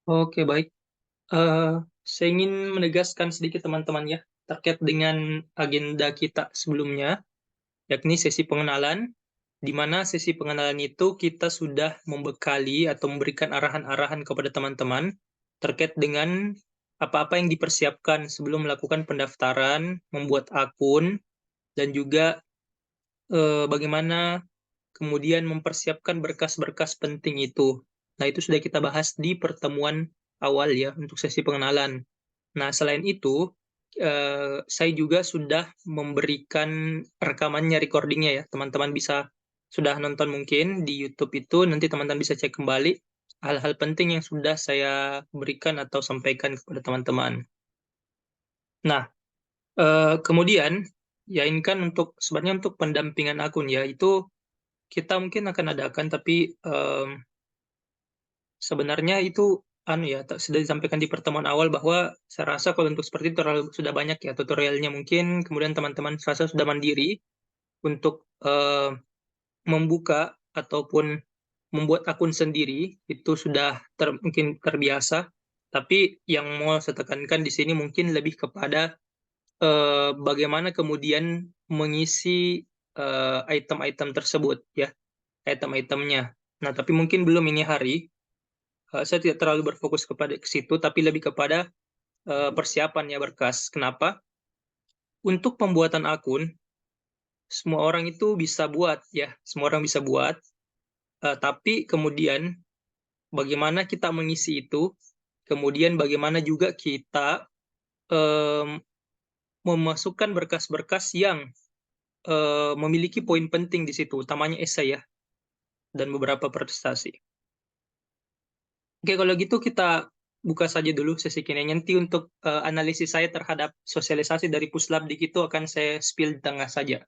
Oke, baik. Saya ingin menegaskan sedikit teman-teman ya, terkait dengan agenda kita sebelumnya, yakni sesi pengenalan, di mana sesi pengenalan itu kita sudah membekali atau memberikan arahan-arahan kepada teman-teman terkait dengan apa-apa yang dipersiapkan sebelum melakukan pendaftaran, membuat akun, dan juga bagaimana kemudian mempersiapkan berkas-berkas penting itu. Nah, itu sudah kita bahas di pertemuan awal ya, untuk sesi pengenalan. Nah, selain itu, saya juga sudah memberikan rekamannya, recordingnya ya. Teman-teman bisa sudah nonton mungkin di YouTube itu, nanti teman-teman bisa cek kembali hal-hal penting yang sudah saya berikan atau sampaikan kepada teman-teman. Nah, kemudian, ya ini kan untuk sebenarnya untuk pendampingan akun ya, itu kita mungkin akan adakan, tapi sebenarnya itu anu ya, sudah disampaikan di pertemuan awal bahwa saya rasa kalau untuk seperti itu terlalu sudah banyak ya tutorialnya mungkin, kemudian teman-teman serasa sudah mandiri untuk membuka ataupun membuat akun sendiri itu sudah mungkin terbiasa. Tapi yang mau saya tekankan di sini mungkin lebih kepada bagaimana kemudian mengisi item-item tersebut ya, item-itemnya. Nah, tapi mungkin belum ini hari. Saya tidak terlalu berfokus kepada ke situ, tapi lebih kepada persiapan ya berkas. Kenapa? Untuk pembuatan akun, semua orang itu bisa buat ya, semua orang bisa buat. Tapi kemudian bagaimana kita mengisi itu, kemudian bagaimana juga kita em, memasukkan berkas-berkas yang memiliki poin penting di situ, utamanya esai ya, dan beberapa prestasi. Oke, kalau gitu kita buka saja dulu sesi kini. Nanti untuk analisis saya terhadap sosialisasi dari Puslab Dik itu akan saya spill di tengah saja.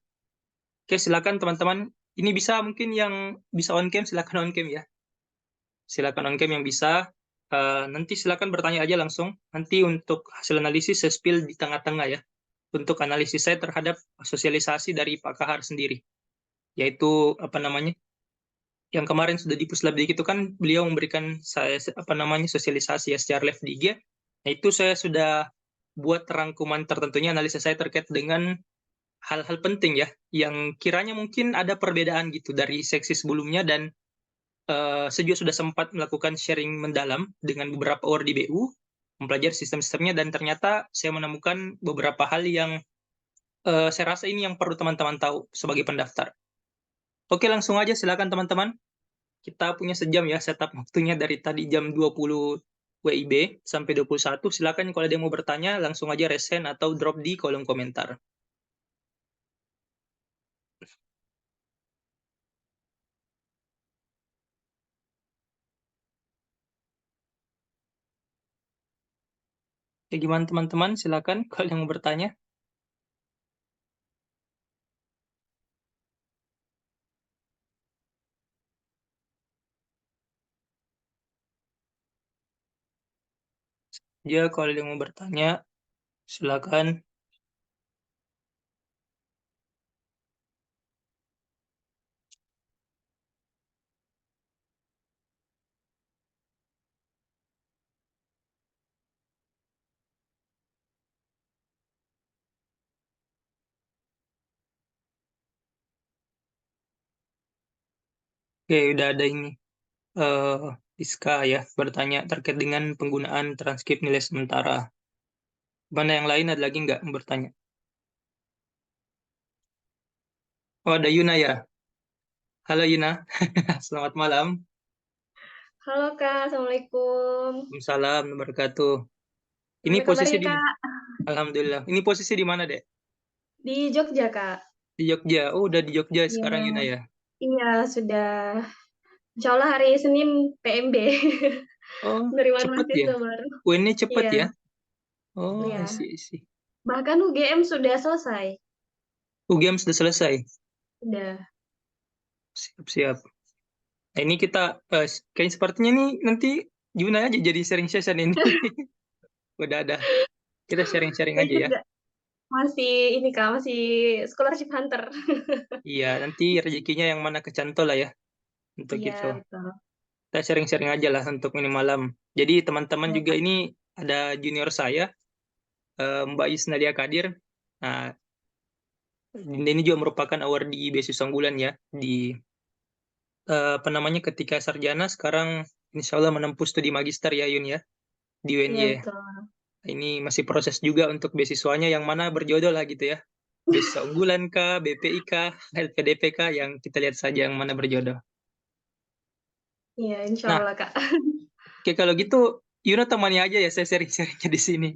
Oke, silakan teman-teman. Ini bisa mungkin yang bisa on cam, silakan on cam ya. Silakan on cam yang bisa. Nanti silakan bertanya aja langsung. Nanti untuk hasil analisis saya spill di tengah-tengah ya. Untuk analisis saya terhadap sosialisasi dari Pak Kahar sendiri. Yaitu apa namanya? Yang kemarin sudah di Puslab Dik itu kan beliau memberikan saya apa namanya sosialisasi ya secara live di IG. Nah, itu saya sudah buat rangkuman tertentunya analisa saya terkait dengan hal-hal penting ya yang kiranya mungkin ada perbedaan gitu dari seksi sebelumnya, dan saya juga sudah sempat melakukan sharing mendalam dengan beberapa orang di BU, mempelajari sistem-sistemnya, dan ternyata saya menemukan beberapa hal yang saya rasa ini yang perlu teman-teman tahu sebagai pendaftar. Oke, langsung aja silakan teman-teman. Kita punya sejam ya setup waktunya dari tadi jam 20 WIB sampai 21. Silakan kalau ada yang mau bertanya langsung aja raise hand atau drop di kolom komentar. Ya, gimana teman-teman? Silakan kalau yang mau bertanya. Ya, kalau ada yang mau bertanya, silakan. Oke, udah ada ini. eh Iska ya bertanya terkait dengan penggunaan transkrip nilai sementara. Mana yang lain, ada lagi nggak yang bertanya? Oh, ada Yuna ya. Halo Yuna, selamat malam. Halo Kak, Assalamualaikum. Waalaikumsalam warahmatullahi wabarakatuh. Ini Gimana posisi kabarnya di Kak? Alhamdulillah. Ini posisi di mana, Dek? Di Jogja Kak? Di Jogja. Oh, udah di Jogja Iya, sekarang Yuna ya. iya sudah. Insya Allah hari Senin PMB. Oh, Penerimaan cepet ya. mahasiswa baru. Ini cepet Iya, ya. Oh, iya. isi. Bahkan UGM sudah selesai. UGM sudah selesai. Sudah. Siap-siap. Nah, ini kita kayak sepertinya nih nanti Yuna aja jadi sharing session ini. Udah ada. Kita sharing-sharing Saya aja ya. juga masih ini Kak, masih scholarship hunter. Iya, nanti rezekinya yang mana kecantol lah ya untuk Iya, itu. betul. kita sharing-sharing aja lah untuk ini malam. Jadi teman-teman Ya, juga Kak. ini ada junior saya, Mbak Isnadia Kadir. Nah, ini juga merupakan awardee beasiswa unggulan ya di apa namanya ketika sarjana, sekarang insya Allah menempuh studi magister ya Yun ya di Iya, UNY. betul. Ini masih proses juga untuk beasiswanya yang mana berjodoh lah gitu ya. Beasiswa unggulan kah, BPI kah, LPDP kah, yang kita lihat saja yang mana berjodoh. Iya, insya Nah, Allah, Kak. oke kalau gitu Yuna temani aja ya saya sharing-sharingnya di sini.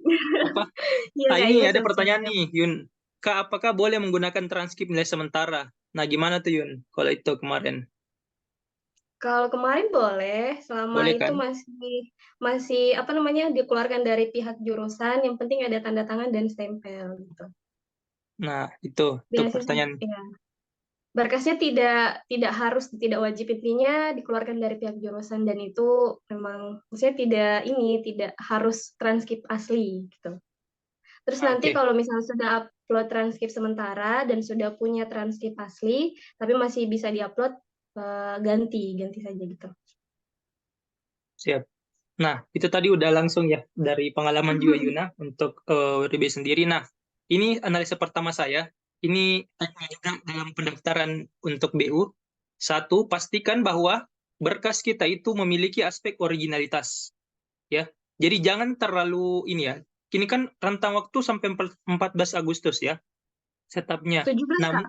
Apa? Iya, Nah Kak. ini Iya, ada pertanyaan siap-siap. nih Yun. Kak, apakah boleh menggunakan transkrip nilai sementara? Nah gimana tuh Yun kalau itu kemarin? Kalau kemarin boleh, selama Boleh itu kan? masih masih apa namanya dikeluarkan dari pihak jurusan, yang penting ada tanda tangan dan stempel gitu. Nah itu untuk Biasanya, pertanyaan. ya. Berkasnya tidak harus, tidak wajib, intinya dikeluarkan dari pihak jurusan dan itu memang maksudnya tidak harus transkrip asli gitu. Terus Ah, nanti oke, kalau misalnya sudah upload transkrip sementara dan sudah punya transkrip asli, tapi masih bisa diupload, ganti saja gitu. siap. Nah, itu tadi udah langsung ya dari pengalaman juga Yuna untuk RB sendiri. Nah, ini analisa pertama saya. Ini teknik juga dalam pendaftaran untuk BU. Satu, pastikan bahwa berkas kita itu memiliki aspek originalitas. Ya, jadi jangan terlalu ini ya. Kini kan rentang waktu sampai 14 Agustus ya setupnya. 17 Kak, Namun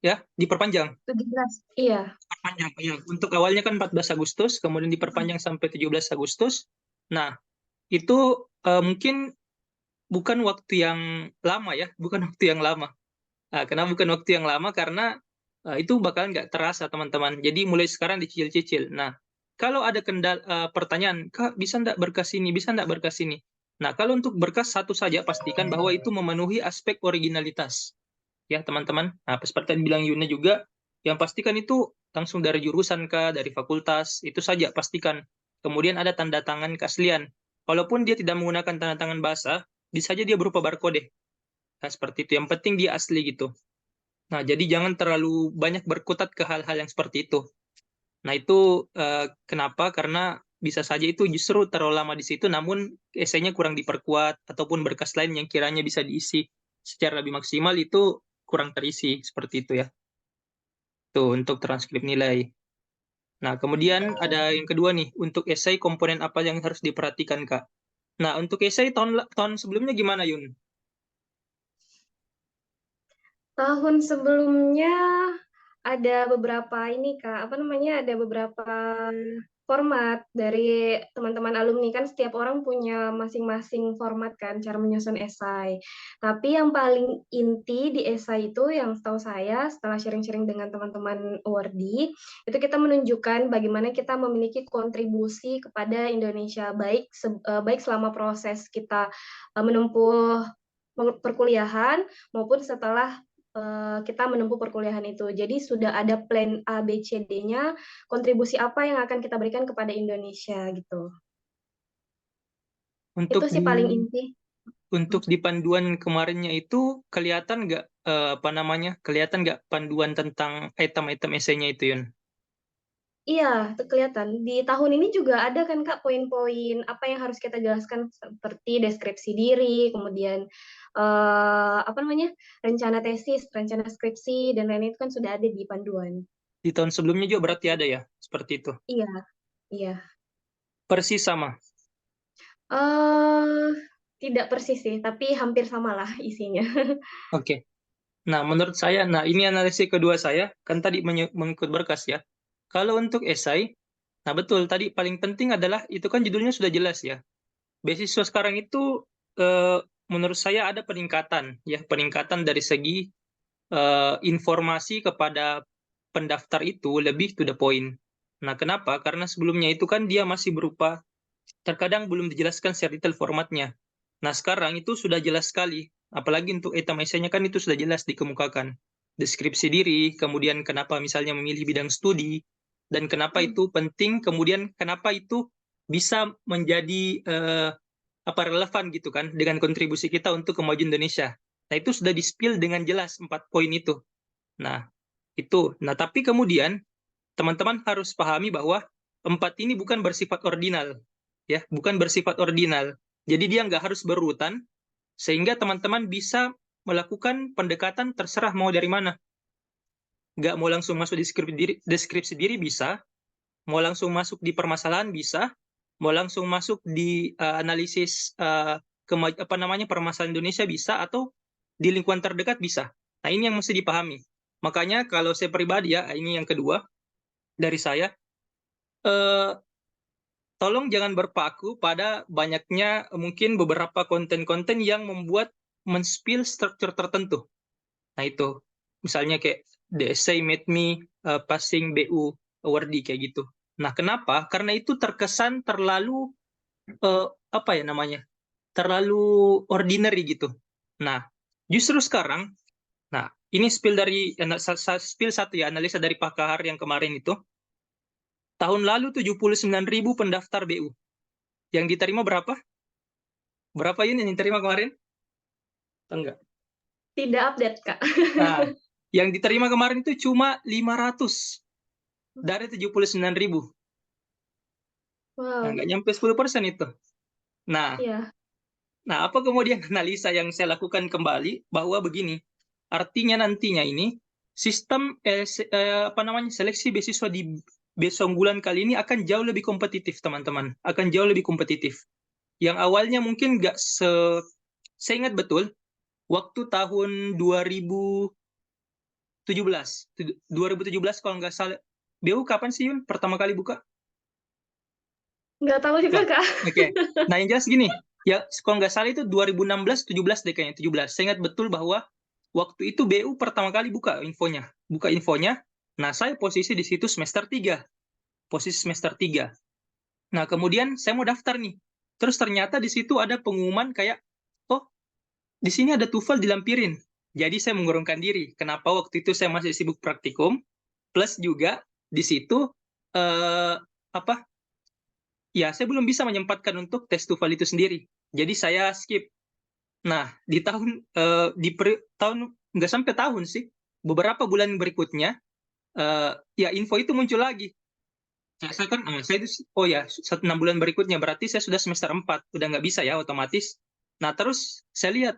ya diperpanjang. 17. Iya. Perpanjang, ya. Untuk awalnya kan 14 Agustus, kemudian diperpanjang sampai 17 Agustus. Nah, itu mungkin bukan waktu yang lama ya, bukan waktu yang lama. Nah, kenapa bukan waktu yang lama? Karena itu bakalan nggak terasa teman-teman. Jadi mulai sekarang dicicil-cicil. Nah, kalau ada pertanyaan, Kak bisa nggak berkas ini, bisa nggak berkas ini? Nah, kalau untuk berkas satu saja, pastikan bahwa itu memenuhi aspek originalitas. Ya, teman-teman. Nah, seperti yang bilang Yuna juga, yang pastikan itu langsung dari jurusan kah, dari fakultas, itu saja pastikan. Kemudian ada tanda tangan keaslian. Walaupun dia tidak menggunakan tanda tangan bahasa, bisa saja dia berupa barcode. Nah, seperti itu. Yang penting dia asli gitu. Nah, jadi jangan terlalu banyak berkutat ke hal-hal yang seperti itu. Nah, itu kenapa? Karena bisa saja itu justru terlalu lama di situ, namun esainya kurang diperkuat, ataupun berkas lain yang kiranya bisa diisi secara lebih maksimal itu kurang terisi, seperti itu ya. Tuh, untuk transkrip nilai. Nah, kemudian ada yang kedua nih, untuk esai komponen apa yang harus diperhatikan, Kak? Nah, untuk esai tahun sebelumnya gimana, Yun? Tahun sebelumnya ada beberapa ini Kak, apa namanya, ada beberapa format dari teman-teman alumni, kan setiap orang punya masing-masing format kan, cara menyusun esai. Tapi yang paling inti di esai itu yang setahu saya setelah sharing-sharing dengan teman-teman awardee, itu kita menunjukkan bagaimana kita memiliki kontribusi kepada Indonesia, baik selama proses kita, menempuh perkuliahan maupun setelah kita menempuh perkuliahan itu. Jadi sudah ada plan A, B, C, D-nya, kontribusi apa yang akan kita berikan kepada Indonesia gitu. Itu Untuk sih di paling inti. untuk di panduan kemarinnya itu kelihatan nggak apa namanya? Kelihatan nggak panduan tentang item-item esainya itu, Yun? Iya, itu kelihatan. Di tahun ini juga ada kan Kak poin-poin apa yang harus kita jelaskan seperti deskripsi diri, kemudian apa namanya? Rencana tesis, rencana skripsi dan lain-lain itu kan sudah ada di panduan. Di tahun sebelumnya juga berarti ada ya, seperti itu. Iya, iya. Persis sama. eh Tidak persis sih, tapi hampir samalah isinya. Oke. Nah, menurut saya, nah ini analisis kedua saya, kan tadi mengikut berkas ya. Kalau untuk esai, nah betul, tadi paling penting adalah, itu kan judulnya sudah jelas ya. Beasiswa sekarang itu, eh, menurut saya ada peningkatan, ya, peningkatan dari segi informasi kepada pendaftar itu lebih to the point. Nah, kenapa? Karena sebelumnya itu kan dia masih berupa, terkadang belum dijelaskan secara detail formatnya. Nah, sekarang itu sudah jelas sekali. Apalagi untuk item essay-nya kan itu sudah jelas dikemukakan. Deskripsi diri, kemudian kenapa misalnya memilih bidang studi, dan kenapa itu penting, kemudian kenapa itu bisa menjadi apa relevan gitu kan dengan kontribusi kita untuk kemajuan Indonesia. Nah, itu sudah di-spill dengan jelas 4 poin itu. Nah, itu. Nah, tapi kemudian teman-teman harus pahami bahwa 4 ini bukan bersifat ordinal, ya, bukan bersifat ordinal. Jadi dia nggak harus berurutan, sehingga teman-teman bisa melakukan pendekatan terserah mau dari mana. Nggak mau langsung masuk deskripsi diri bisa, mau langsung masuk di permasalahan bisa, mau langsung masuk di analisis permasalahan Indonesia bisa, atau di lingkungan terdekat bisa. Nah, ini yang mesti dipahami. Makanya kalau saya pribadi ya, ini yang kedua dari saya, eh, tolong jangan berpaku pada banyaknya mungkin beberapa konten-konten yang membuat men-spill struktur tertentu. Nah, itu. Misalnya kayak The Essay Made Me Passing BU Awardee kayak gitu. Nah, kenapa? Karena itu terkesan terlalu apa ya namanya? Terlalu ordinary gitu. Nah, justru sekarang, nah, ini spill dari spill satu ya, analisa dari Pak Kahar yang kemarin itu. Tahun lalu 79.000 pendaftar BU. Yang diterima berapa? Berapa Yun yang diterima kemarin? Enggak. Tidak update, Kak. Nah, yang diterima kemarin itu cuma 500 dari 79.000. Nah, Wow. nggak nyampe 10% itu. Nah, Iya. apa kemudian analisa yang saya lakukan kembali bahwa begini, artinya nantinya ini sistem seleksi beasiswa di beasiswa unggulan kali ini akan jauh lebih kompetitif, teman-teman. Akan jauh lebih kompetitif. Yang awalnya mungkin nggak saya ingat betul waktu tahun 2017 kalau nggak salah. BU kapan sih Yun pertama kali buka? Nggak tahu juga, Wah, Kak. oke. Nah, yang jelas gini, ya kalau nggak salah itu 2016-17 deh kayaknya, 17. Saya ingat betul bahwa waktu itu BU pertama kali buka infonya. Buka infonya, nah saya posisi di situ semester 3. Posisi semester 3. Nah, kemudian saya mau daftar nih. Terus ternyata di situ ada pengumuman kayak, oh, di sini ada TOEFL dilampirin. Jadi saya mengurungkan diri. Kenapa waktu itu saya masih sibuk praktikum, plus juga di situ apa ya saya belum bisa menyempatkan untuk tes TOEFL itu sendiri. Jadi saya skip. Nah, di tahun nggak sampai tahun sih, beberapa bulan berikutnya, ya info itu muncul lagi. Saya kan, saya itu, oh ya, 6 bulan berikutnya, berarti saya sudah semester 4, udah nggak bisa ya otomatis. Nah, terus saya lihat,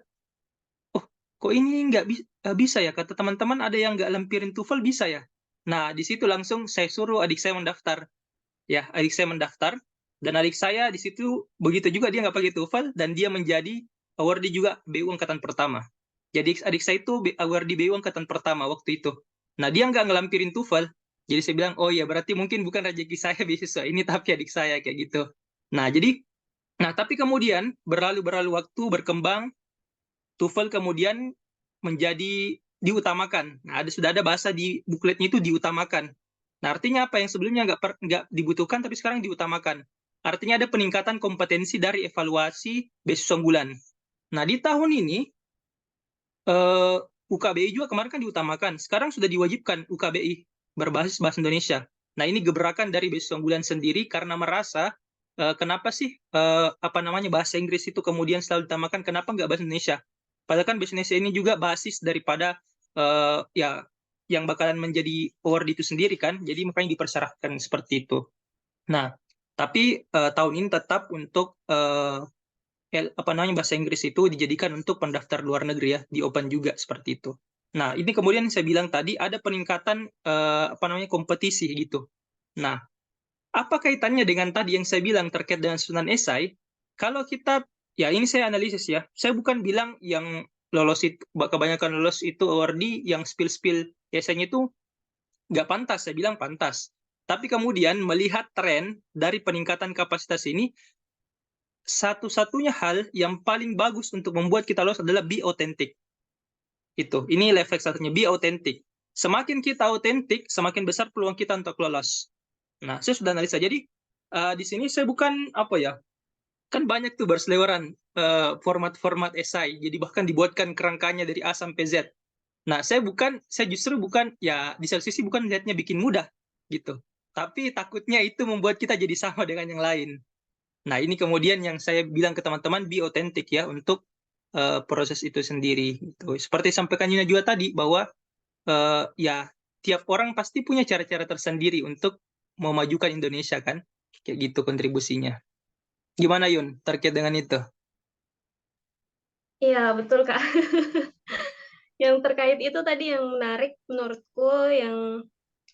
oh, kok ini nggak bisa ya, kata teman-teman ada yang nggak lampirin TOEFL bisa ya. Nah, di situ langsung saya suruh adik saya mendaftar. Ya, adik saya mendaftar, dan adik saya di situ begitu juga, dia nggak pakai TOEFL dan dia menjadi awardee juga BU angkatan pertama. Jadi adik saya itu awardee BU angkatan pertama waktu itu. Nah, dia nggak ngelampirin TOEFL. Jadi saya bilang, oh ya berarti mungkin bukan rezeki saya beasiswa ini, tapi adik saya kayak gitu. Nah, tapi kemudian berlalu waktu, berkembang, TOEFL kemudian menjadi diutamakan. Nah, sudah ada bahasa di bukletnya itu diutamakan. Nah, artinya apa yang sebelumnya nggak dibutuhkan tapi sekarang diutamakan. Artinya ada peningkatan kompetensi dari evaluasi beasiswa unggulan. Nah, di tahun ini UKBI juga kemarin kan diutamakan. Sekarang sudah diwajibkan UKBI berbasis bahasa Indonesia. Nah, ini gebrakan dari beasiswa unggulan sendiri karena merasa kenapa sih bahasa Inggris itu kemudian selalu ditamakan, kenapa nggak bahasa Indonesia? Padahal kan bahasa Indonesia ini juga basis daripada ya yang bakalan menjadi award itu sendiri kan. Jadi makanya dipersyaratkan seperti itu. Nah, tapi tahun ini tetap untuk bahasa Inggris itu dijadikan untuk pendaftar luar negeri ya, di Open juga seperti itu. Nah, ini kemudian saya bilang tadi ada peningkatan kompetisi gitu. Nah, apa kaitannya dengan tadi yang saya bilang terkait dengan susunan esai? Kalau kita, ya ini saya analisis ya, saya bukan bilang yang lolos itu, kebanyakan lolos itu awardee yang spill-spill esainya itu nggak pantas, saya bilang pantas. Tapi kemudian melihat tren dari peningkatan kapasitas ini, satu-satunya hal yang paling bagus untuk membuat kita lolos adalah be authentic. Ini level satunya, be authentic. Semakin kita autentik, semakin besar peluang kita untuk lolos. Nah, saya sudah analisa. Jadi di sini saya bukan kan banyak tuh berseliweran format-format esai. Jadi bahkan dibuatkan kerangkanya dari A sampai Z. Nah, saya justru bukan, ya di satu sisi bukan lihatnya bikin mudah gitu. Tapi takutnya itu membuat kita jadi sama dengan yang lain. Nah, ini kemudian yang saya bilang ke teman-teman, be authentic ya untuk proses itu sendiri. Gitu. Seperti sampaikan Yuna juga tadi, bahwa ya tiap orang pasti punya cara-cara tersendiri untuk memajukan Indonesia kan, kayak gitu kontribusinya. Gimana Yun terkait dengan itu? Iya, betul, Kak. Yang terkait itu tadi yang menarik menurutku yang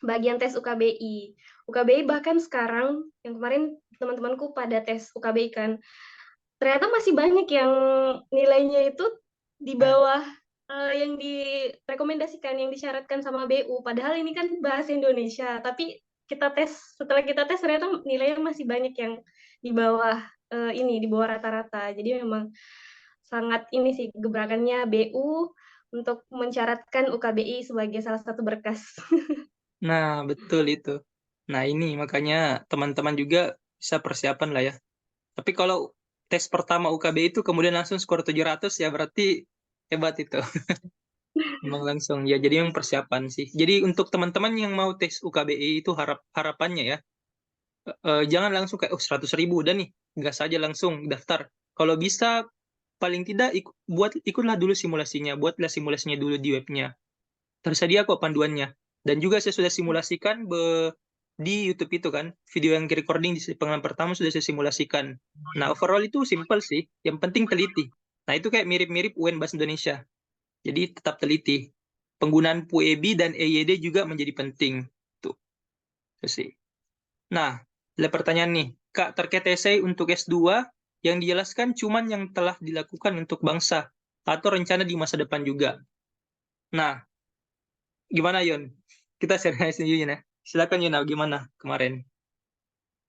bagian tes UKBI. UKBI bahkan sekarang, yang kemarin teman-temanku pada tes UKBI kan, ternyata masih banyak yang nilainya itu di bawah yang direkomendasikan, yang disyaratkan sama BU. Padahal ini kan bahasa Indonesia, tapi setelah kita tes ternyata nilainya masih banyak yang di bawah di bawah rata-rata. Jadi memang sangat ini sih gebrakannya BU untuk mensyaratkan UKBI sebagai salah satu berkas. Nah, betul itu. Nah, ini makanya teman-teman juga bisa persiapan lah ya. Tapi kalau tes pertama UKB itu kemudian langsung skor 700 ya berarti hebat itu. Memang langsung ya jadi memang persiapan sih. Jadi untuk teman-teman yang mau tes UKBI itu harapannya ya jangan langsung kayak oh 100.000 udah nih, gas saja langsung daftar. Kalau bisa paling tidak ikutlah dulu simulasinya, buatlah simulasinya dulu di webnya. Tersedia kok panduannya. Dan juga saya sudah simulasikan di YouTube itu kan, video yang recording di pengalaman pertama sudah saya simulasikan. Nah, overall itu simple sih, yang penting teliti. Nah, itu kayak mirip-mirip UN Bahasa Indonesia. Jadi tetap teliti. Penggunaan PUEBI dan EYD juga menjadi penting. Tuh, itu sih. Nah, ada pertanyaan nih. Kak, terkait esai untuk S2, yang dijelaskan cuman yang telah dilakukan untuk bangsa, atau rencana di masa depan juga. Nah, gimana Yon? Kita share sendiri ya. Silakan Yuna, gimana kemarin?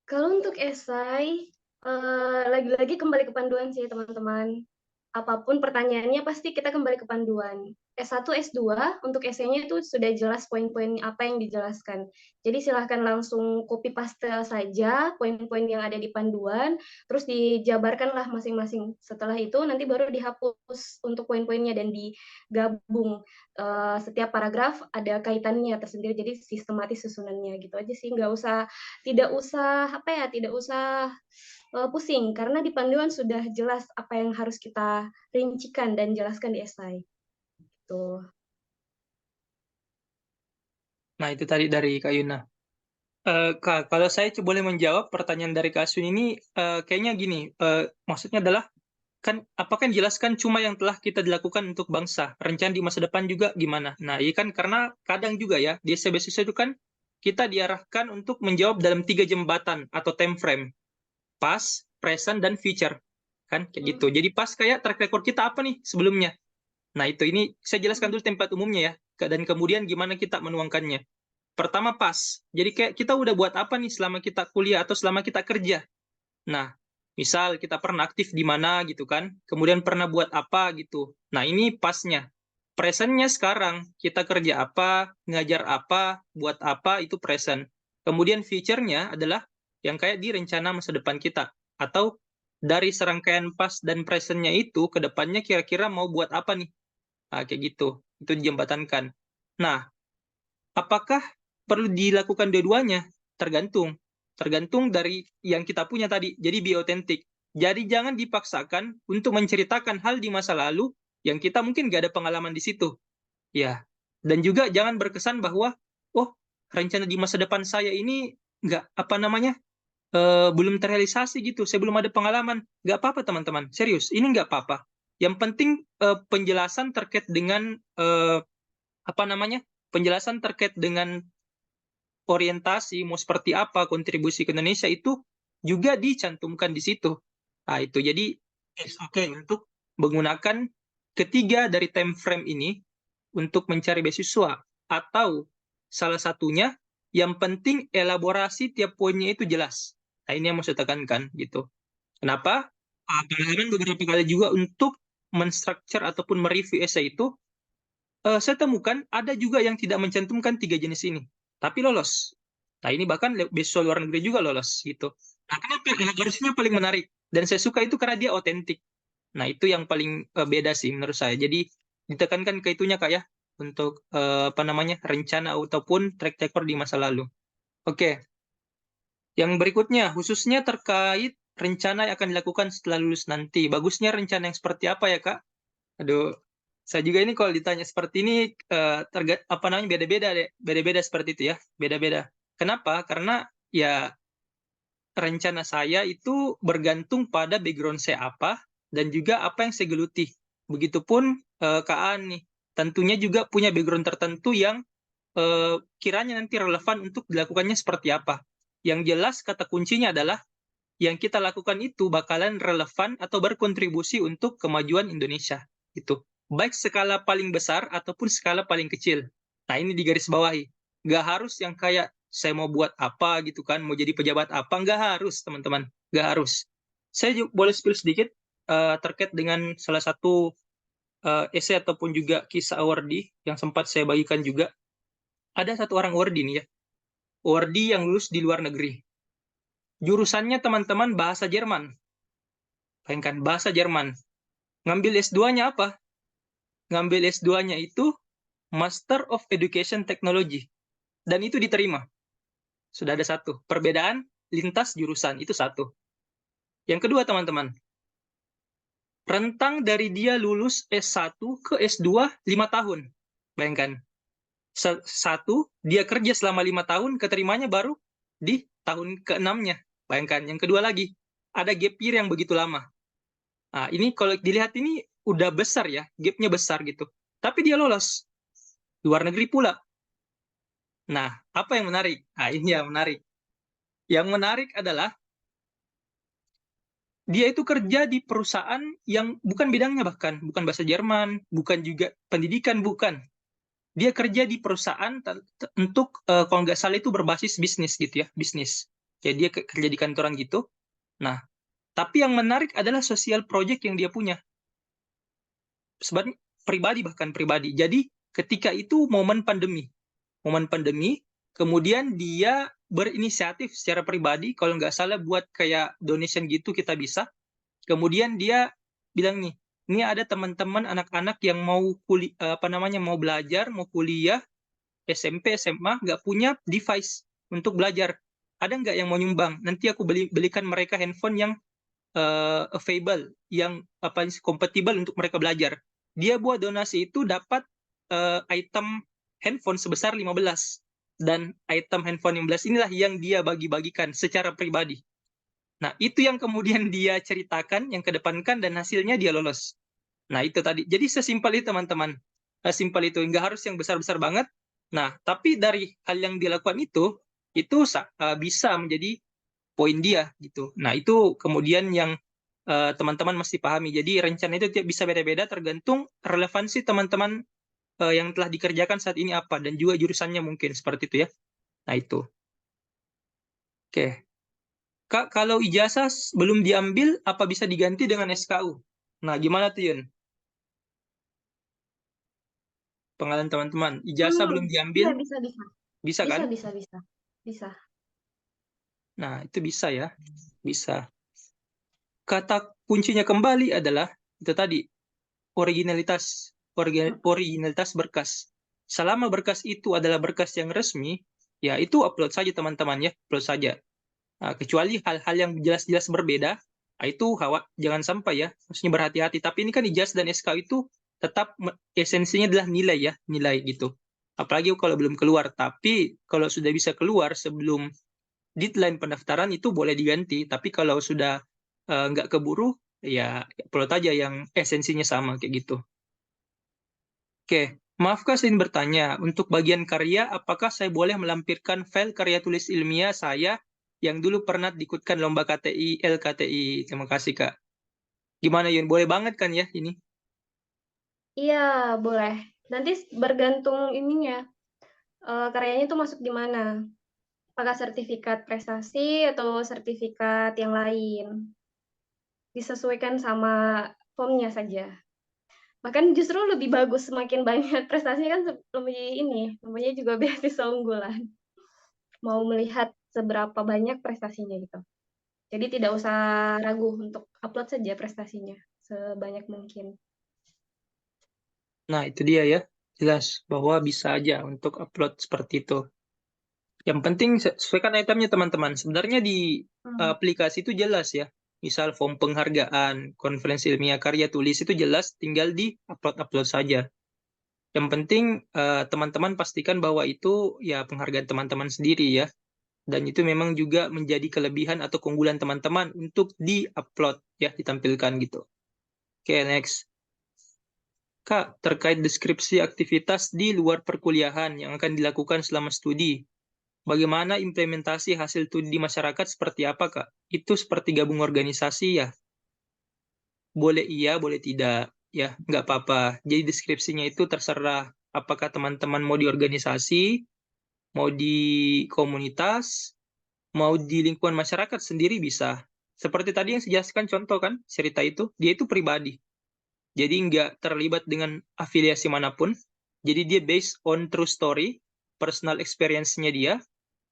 Kalau untuk esai, lagi-lagi kembali ke panduan sih teman-teman. Apapun pertanyaannya pasti kita kembali ke panduan. S1, S2, untuk esainya itu sudah jelas poin-poin apa yang dijelaskan. Jadi silahkan langsung copy paste saja poin-poin yang ada di panduan, terus dijabarkanlah masing-masing. Setelah itu nanti baru dihapus untuk poin-poinnya dan digabung. Setiap paragraf ada kaitannya tersendiri, jadi sistematis susunannya gitu aja sih. Tidak usah apa ya, tidak usah pusing karena di panduan sudah jelas apa yang harus kita rincikan dan jelaskan di esai. Tuh. Nah, itu tadi dari Kak Yuna. Kak, kalau saya boleh menjawab pertanyaan dari Kak Asun ini, kayaknya gini, maksudnya adalah, kan apakah yang dijelaskan cuma yang telah kita dilakukan untuk bangsa, rencana di masa depan juga gimana? Nah, iya kan karena kadang juga ya, di SBSIS itu kan kita diarahkan untuk menjawab dalam 3 jembatan atau time frame, past, present, dan future. Kan, kayak gitu. Jadi pas kayak track record kita apa nih sebelumnya. Nah, ini saya jelaskan dulu tempat umumnya ya, dan kemudian gimana kita menuangkannya. Pertama pas, jadi kayak kita udah buat apa nih selama kita kuliah atau selama kita kerja. Nah, misal kita pernah aktif di mana gitu kan, kemudian pernah buat apa gitu. Nah, ini pasnya. Presentnya sekarang, kita kerja apa, ngajar apa, buat apa, itu present. Kemudian future-nya adalah yang kayak di rencana masa depan kita. Atau dari serangkaian pas dan presentnya itu, ke depannya kira-kira mau buat apa nih. Nah, kayak gitu. Itu dijembatankan. Nah, apakah perlu dilakukan dua-duanya? Tergantung. Tergantung dari yang kita punya tadi. Jadi be authentic. Jadi jangan dipaksakan untuk menceritakan hal di masa lalu yang kita mungkin nggak ada pengalaman di situ. Ya. Dan juga jangan berkesan bahwa, oh, rencana di masa depan saya ini nggak, apa namanya, belum terrealisasi gitu. Saya belum ada pengalaman. Nggak apa-apa, teman-teman. Serius, ini nggak apa-apa. Yang penting penjelasan terkait dengan, apa namanya, penjelasan terkait dengan orientasi mau seperti apa kontribusi ke Indonesia itu juga dicantumkan di situ. Nah, itu jadi it's okay untuk menggunakan ketiga dari time frame ini untuk mencari beasiswa, atau salah satunya yang penting elaborasi tiap poinnya itu jelas. Nah, ini yang mau saya tekankan gitu. Kenapa? Pengalaman beberapa kali juga untuk menstructure ataupun mereview essay itu, saya temukan ada juga yang tidak mencantumkan 3 jenis ini, tapi lolos. Nah, ini bahkan beasiswa luar negeri juga lolos gitu. Nah, kenapa? Elaborasinya paling menarik. Dan saya suka itu karena dia otentik. Nah, itu yang paling beda sih menurut saya. Jadi ditekankan ke itunya Kak ya, untuk apa namanya, rencana ataupun track record di masa lalu. Oke, yang berikutnya khususnya terkait rencana yang akan dilakukan setelah lulus nanti. Bagusnya rencana yang seperti apa ya Kak? Aduh, saya juga ini kalau ditanya seperti ini apa namanya, beda-beda deh, beda-beda seperti itu ya, beda-beda. Kenapa? Karena ya rencana saya itu bergantung pada background saya apa dan juga apa yang saya geluti. Begitupun Kak An nih, tentunya juga punya background tertentu yang kiranya nanti relevan untuk dilakukannya seperti apa. Yang jelas kata kuncinya adalah yang kita lakukan itu bakalan relevan atau berkontribusi untuk kemajuan Indonesia. Gitu. Baik skala paling besar ataupun skala paling kecil. Nah, ini di garis bawahi. Nggak harus yang kayak saya mau buat apa gitu kan, mau jadi pejabat apa, nggak harus teman-teman, nggak harus. Saya boleh spill sedikit terkait dengan salah satu esai ataupun juga kisah awardi yang sempat saya bagikan juga. Ada satu orang awardi nih ya, awardi yang lulus di luar negeri. Jurusannya teman-teman bahasa Jerman. Bayangkan, bahasa Jerman. Ngambil S2-nya apa? Ngambil S2-nya itu Master of Education Technology. Dan itu diterima. Sudah ada satu. Perbedaan lintas jurusan, itu satu. Yang kedua, teman-teman. Rentang dari dia lulus S1 ke S2 5 tahun. Bayangkan. Satu, dia kerja selama 5 tahun, keterimanya baru di tahun ke-6-nya. Bayangkan. Yang kedua lagi, ada gap year yang begitu lama. Nah, ini kalau dilihat ini udah besar ya, gapnya besar gitu. Tapi dia lolos. Luar negeri pula. Nah, apa yang menarik? Nah, ini yang menarik. Yang menarik adalah dia itu kerja di perusahaan yang bukan bidangnya bahkan. Bukan bahasa Jerman, bukan juga pendidikan, bukan. Dia kerja di perusahaan untuk, kalau nggak salah itu berbasis bisnis gitu ya, bisnis. Jadi dia kerja di kantoran gitu. Nah, tapi yang menarik adalah sosial project yang dia punya. Sebenarnya pribadi, bahkan pribadi. Jadi ketika itu momen pandemi, kemudian dia berinisiatif secara pribadi, kalau nggak salah buat kayak donation gitu kita bisa. Kemudian dia bilang nih, ini ada teman-teman anak-anak yang mau mau belajar, mau kuliah, SMP, SMA, nggak punya device untuk belajar. Ada nggak yang mau nyumbang? Nanti aku belikan mereka handphone yang available, yang kompatibel untuk mereka belajar. Dia buat donasi itu dapat item handphone sebesar 15. Dan item handphone 15 inilah yang dia bagi-bagikan secara pribadi. Nah, itu yang kemudian dia ceritakan, yang kedepankan, dan hasilnya dia lolos. Nah, itu tadi. Jadi sesimpel itu, teman-teman. Simpel itu. Nggak harus yang besar-besar banget. Nah, tapi dari hal yang dilakukan itu bisa menjadi poin dia gitu. Nah, itu kemudian yang teman-teman mesti pahami. Jadi rencana itu bisa beda-beda tergantung relevansi teman-teman yang telah dikerjakan saat ini apa, dan juga jurusannya mungkin seperti itu ya. Nah, itu. Oke. Kak, kalau ijazah belum diambil, apa bisa diganti dengan SKU? Nah, gimana tuh, Yun? Pengalaman teman-teman. Ijazah belum Iya, diambil, bisa, bisa. bisa Bisa, kan? bisa, bisa. Bisa. Nah, itu bisa ya. Bisa. Kata kuncinya kembali adalah, itu tadi, originalitas. Originalitas berkas. Selama berkas itu adalah berkas yang resmi, ya itu upload saja teman-teman ya, upload saja. Nah, kecuali hal-hal yang jelas-jelas berbeda, nah itu jangan sampai ya, maksudnya berhati-hati. Tapi ini kan ijazah dan SK itu tetap esensinya adalah nilai ya, nilai gitu. Apalagi kalau belum keluar. Tapi kalau sudah bisa keluar sebelum deadline pendaftaran itu boleh diganti. Tapi kalau sudah nggak keburu, ya upload aja yang esensinya sama kayak gitu. Oke, maafkah saya ingin bertanya, untuk bagian karya, apakah saya boleh melampirkan file karya tulis ilmiah saya yang dulu pernah diikutkan lomba KTI, LKTI? Terima kasih, Kak. Gimana, Yun? Boleh banget kan ya ini? Iya, boleh. Nanti bergantung ininya, karyanya itu masuk di mana. Apakah sertifikat prestasi atau sertifikat yang lain. Disesuaikan sama formnya saja. Bahkan justru lebih bagus semakin banyak prestasinya kan lebih ini, namanya juga beasiswa unggulan. Mau melihat seberapa banyak prestasinya gitu. Jadi tidak usah ragu untuk upload saja prestasinya sebanyak mungkin. Nah, itu dia ya. Jelas bahwa bisa aja untuk upload seperti itu. Yang penting sesuaikan itemnya, teman-teman. Sebenarnya di aplikasi itu jelas ya. Misal form penghargaan, konferensi ilmiah, karya tulis, itu jelas, tinggal di upload-upload saja. Yang penting teman-teman pastikan bahwa itu ya penghargaan teman-teman sendiri ya. Dan itu memang juga menjadi kelebihan atau keunggulan teman-teman untuk di-upload, ya, ditampilkan gitu. Oke, next. Kak, terkait deskripsi aktivitas di luar perkuliahan yang akan dilakukan selama studi. Bagaimana implementasi hasil studi di masyarakat seperti apa, Kak? Itu seperti gabung organisasi ya? Boleh iya, boleh tidak. Ya, nggak apa-apa. Jadi deskripsinya itu terserah. Apakah teman-teman mau di organisasi, mau di komunitas, mau di lingkungan masyarakat sendiri bisa. Seperti tadi yang saya jelaskan contoh kan, cerita itu, dia itu pribadi. Jadi nggak terlibat dengan afiliasi manapun. Jadi dia based on true story, personal experience-nya dia,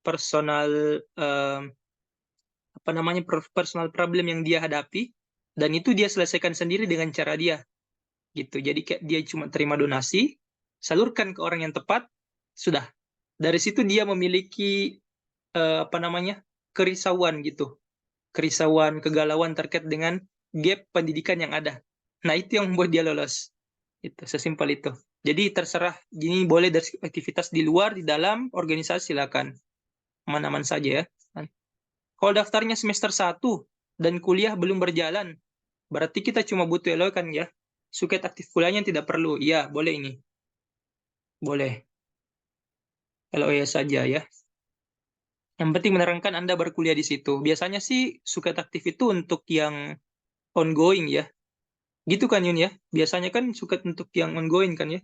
personal apa namanya personal problem yang dia hadapi, dan itu dia selesaikan sendiri dengan cara dia gitu. Jadi kayak dia cuma terima donasi, salurkan ke orang yang tepat, sudah. Dari situ dia memiliki apa namanya kerisauan gitu, kerisauan, kegalauan terkait dengan gap pendidikan yang ada. Nah, itu yang membuat dia lolos. Itu sesimpel itu. Jadi terserah, ini boleh dari aktivitas di luar, di dalam organisasi silakan. Aman-aman saja ya. Kalau daftarnya semester 1 dan kuliah belum berjalan, berarti kita cuma butuh LO kan ya. Suket aktif kuliahnya tidak perlu. Iya, boleh ini. Boleh. LOE saja ya. Yang penting menerangkan Anda berkuliah di situ. Biasanya sih suket aktif itu untuk yang ongoing ya. Gitu kan Yun ya? Biasanya kan suket untuk yang ongoing kan ya?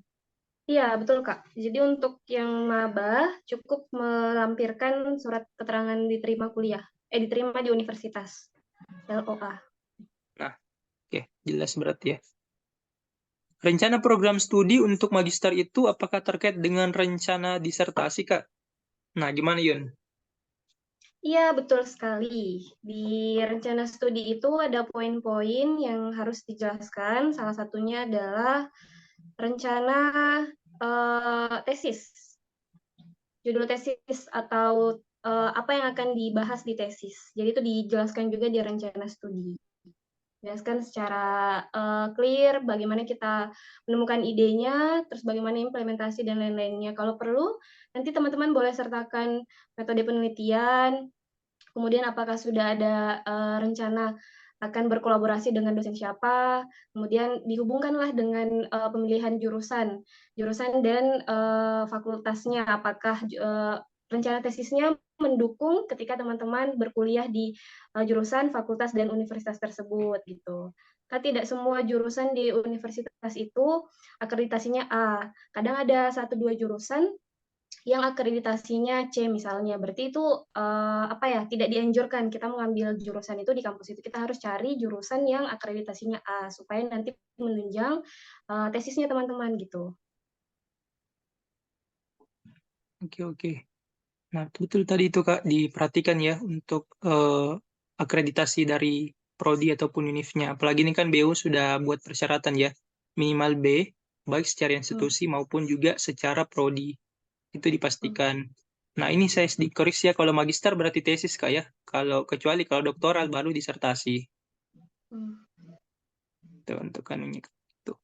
Iya, betul, Kak. Jadi untuk yang maba cukup melampirkan surat keterangan diterima kuliah, diterima di universitas, LOA. Nah, oke, jelas berarti ya. Rencana program studi untuk magister itu apakah terkait dengan rencana disertasi, Kak? Nah, gimana Yun? Iya, betul sekali. Di rencana studi itu ada poin-poin yang harus dijelaskan. Salah satunya adalah rencana tesis, judul tesis atau apa yang akan dibahas di tesis. Jadi itu dijelaskan juga di rencana studi. Jelaskan secara clear bagaimana kita menemukan idenya, terus bagaimana implementasi dan lain-lainnya. Kalau perlu, nanti teman-teman boleh sertakan metode penelitian, kemudian apakah sudah ada rencana akan berkolaborasi dengan dosen siapa, kemudian dihubungkanlah dengan pemilihan jurusan dan fakultasnya, apakah rencana tesisnya mendukung ketika teman-teman berkuliah di jurusan, fakultas, dan universitas tersebut gitu. Kan tidak semua jurusan di universitas itu akreditasinya A. Kadang ada 1-2 jurusan yang akreditasinya C misalnya, berarti itu apa ya, tidak dianjurkan kita mengambil jurusan itu di kampus itu. Kita harus cari jurusan yang akreditasinya A supaya nanti menunjang tesisnya teman-teman gitu. Oke, oke. Nah, betul tadi itu Kak, diperhatikan ya untuk akreditasi dari prodi ataupun univnya. Apalagi ini kan BU sudah buat persyaratan ya, minimal B, baik secara Hmm. institusi maupun juga secara prodi. Itu Hmm. dipastikan. Nah, ini saya sedikit koreksi ya, kalau magister berarti tesis Kak ya. Kecuali kalau doktoral baru disertasi. Hmm. Itu untuk anunya. Tuh.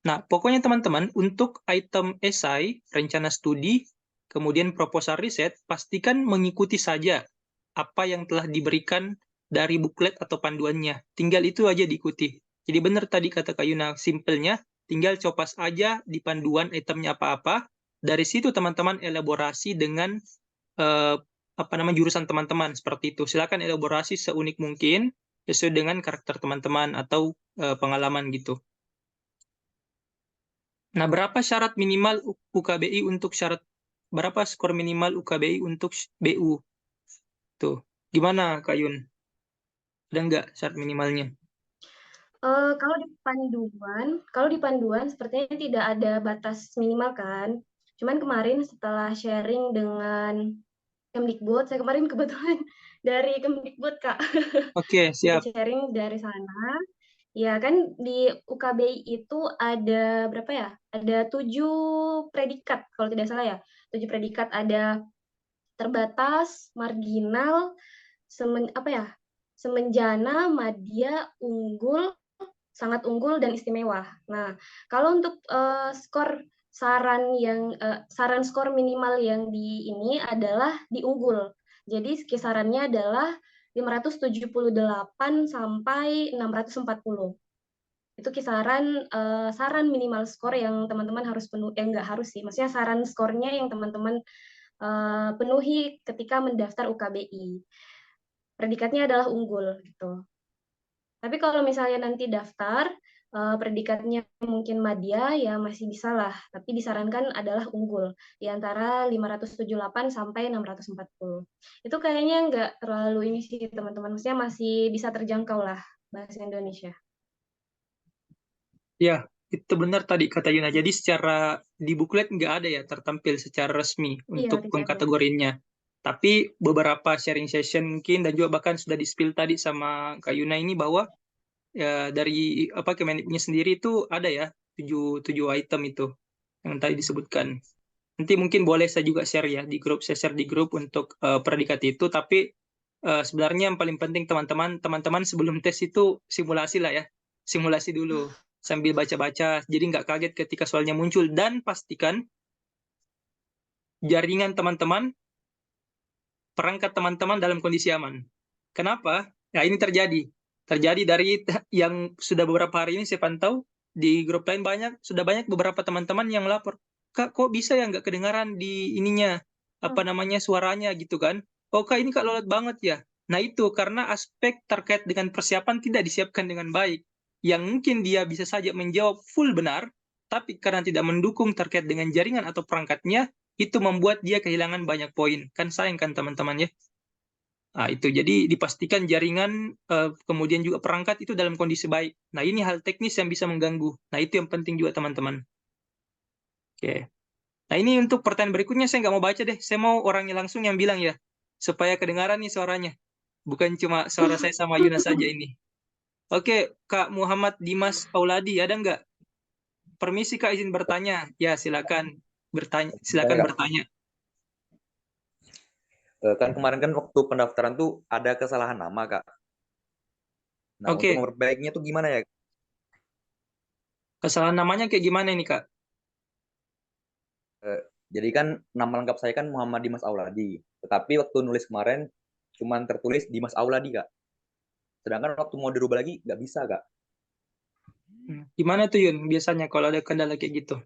Nah, pokoknya teman-teman, untuk item esai, rencana studi, kemudian proposal riset, pastikan mengikuti saja apa yang telah diberikan dari buklet atau panduannya. Tinggal itu aja diikuti. Jadi benar tadi kata Kak Yuna, simpelnya, tinggal copas aja di panduan itemnya apa-apa. Dari situ teman-teman elaborasi dengan eh, apa nama jurusan teman-teman seperti itu. Silakan elaborasi seunik mungkin sesuai dengan karakter teman-teman atau pengalaman gitu. Nah, berapa syarat minimal UKBI untuk syarat berapa skor minimal UKBI untuk BU? Tuh. Gimana, Kak Yun? Ada nggak syarat minimalnya? Kalau di panduan sepertinya tidak ada batas minimal kan. Cuman kemarin setelah sharing dengan Kemdikbud, saya kemarin kebetulan dari Kemdikbud Kak, Oke, ikut siap. sharing dari sana. Ya kan di UKBI itu ada berapa ya? Ada 7 predikat kalau tidak salah ya. 7 predikat, ada terbatas, marginal, apa ya? Semenjana, madya, unggul, sangat unggul dan istimewa. Nah, kalau untuk skor saran skor minimal yang di ini adalah di unggul. Jadi kisarannya adalah 578 sampai 640. Itu kisaran saran minimal skor yang teman-teman harus enggak harus sih, maksudnya saran skornya yang teman-teman penuhi ketika mendaftar UKBI. Predikatnya adalah unggul gitu. Tapi kalau misalnya nanti daftar, predikatnya mungkin madya, ya masih bisa lah. Tapi disarankan adalah unggul, di antara 578 sampai 640. Itu kayaknya nggak terlalu ini sih teman-teman, maksudnya masih bisa terjangkau lah bahasa Indonesia. Ya, itu benar tadi kata Yuna. Jadi secara di buklet nggak ada ya tertampil secara resmi Iya, untuk tidak ada. pengkategoriannya. Tapi beberapa sharing session mungkin dan juga bahkan sudah di-spill tadi sama Kak Yuna ini bahwa ya dari apa Kemendikbudnya sendiri itu ada ya tujuh item itu yang tadi disebutkan. Nanti mungkin boleh saya juga share ya di grup, saya share di grup untuk predikat itu. Tapi sebenarnya yang paling penting teman-teman sebelum tes itu simulasi lah ya, simulasi dulu sambil baca-baca. Jadi nggak kaget ketika soalnya muncul dan pastikan jaringan teman-teman, perangkat teman-teman dalam kondisi aman. Kenapa? Ya ini terjadi dari yang sudah beberapa hari ini saya pantau di grup lain sudah banyak beberapa teman-teman yang lapor, Kak kok bisa ya nggak kedengaran di ininya apa namanya suaranya gitu kan? Oh Kak ini Kak lolat banget ya. Nah itu karena aspek terkait dengan persiapan tidak disiapkan dengan baik. Yang mungkin dia bisa saja menjawab full benar, tapi karena tidak mendukung terkait dengan jaringan atau perangkatnya, itu membuat dia kehilangan banyak poin. Kan sayang kan teman-teman ya. Nah, itu jadi dipastikan jaringan kemudian juga perangkat itu dalam kondisi baik. Nah, ini hal teknis yang bisa mengganggu. Nah, itu yang penting juga teman-teman. Oke. Nah, ini untuk pertanyaan berikutnya saya nggak mau baca deh. Saya mau orangnya langsung yang bilang ya, supaya kedengaran nih suaranya. Bukan cuma suara saya sama Yuna saja ini. Oke, Kak Muhammad Dimas Auladi, ada nggak? Permisi Kak izin bertanya. Ya, silakan bertanya. Tanya, Silakan Kak. bertanya. Kan kemarin kan waktu pendaftaran tuh ada kesalahan nama, Kak. Nah, untuk Oke, memperbaikinya tuh gimana ya? kesalahan namanya kayak gimana ini Kak? Eh, jadi kan nama lengkap saya kan Muhammad Dimas Auladi. Tetapi waktu nulis kemarin cuman tertulis Dimas Auladi, Kak. Sedangkan waktu mau dirubah lagi nggak bisa, Kak. Gimana tuh Yun biasanya kalau ada kendala kayak gitu?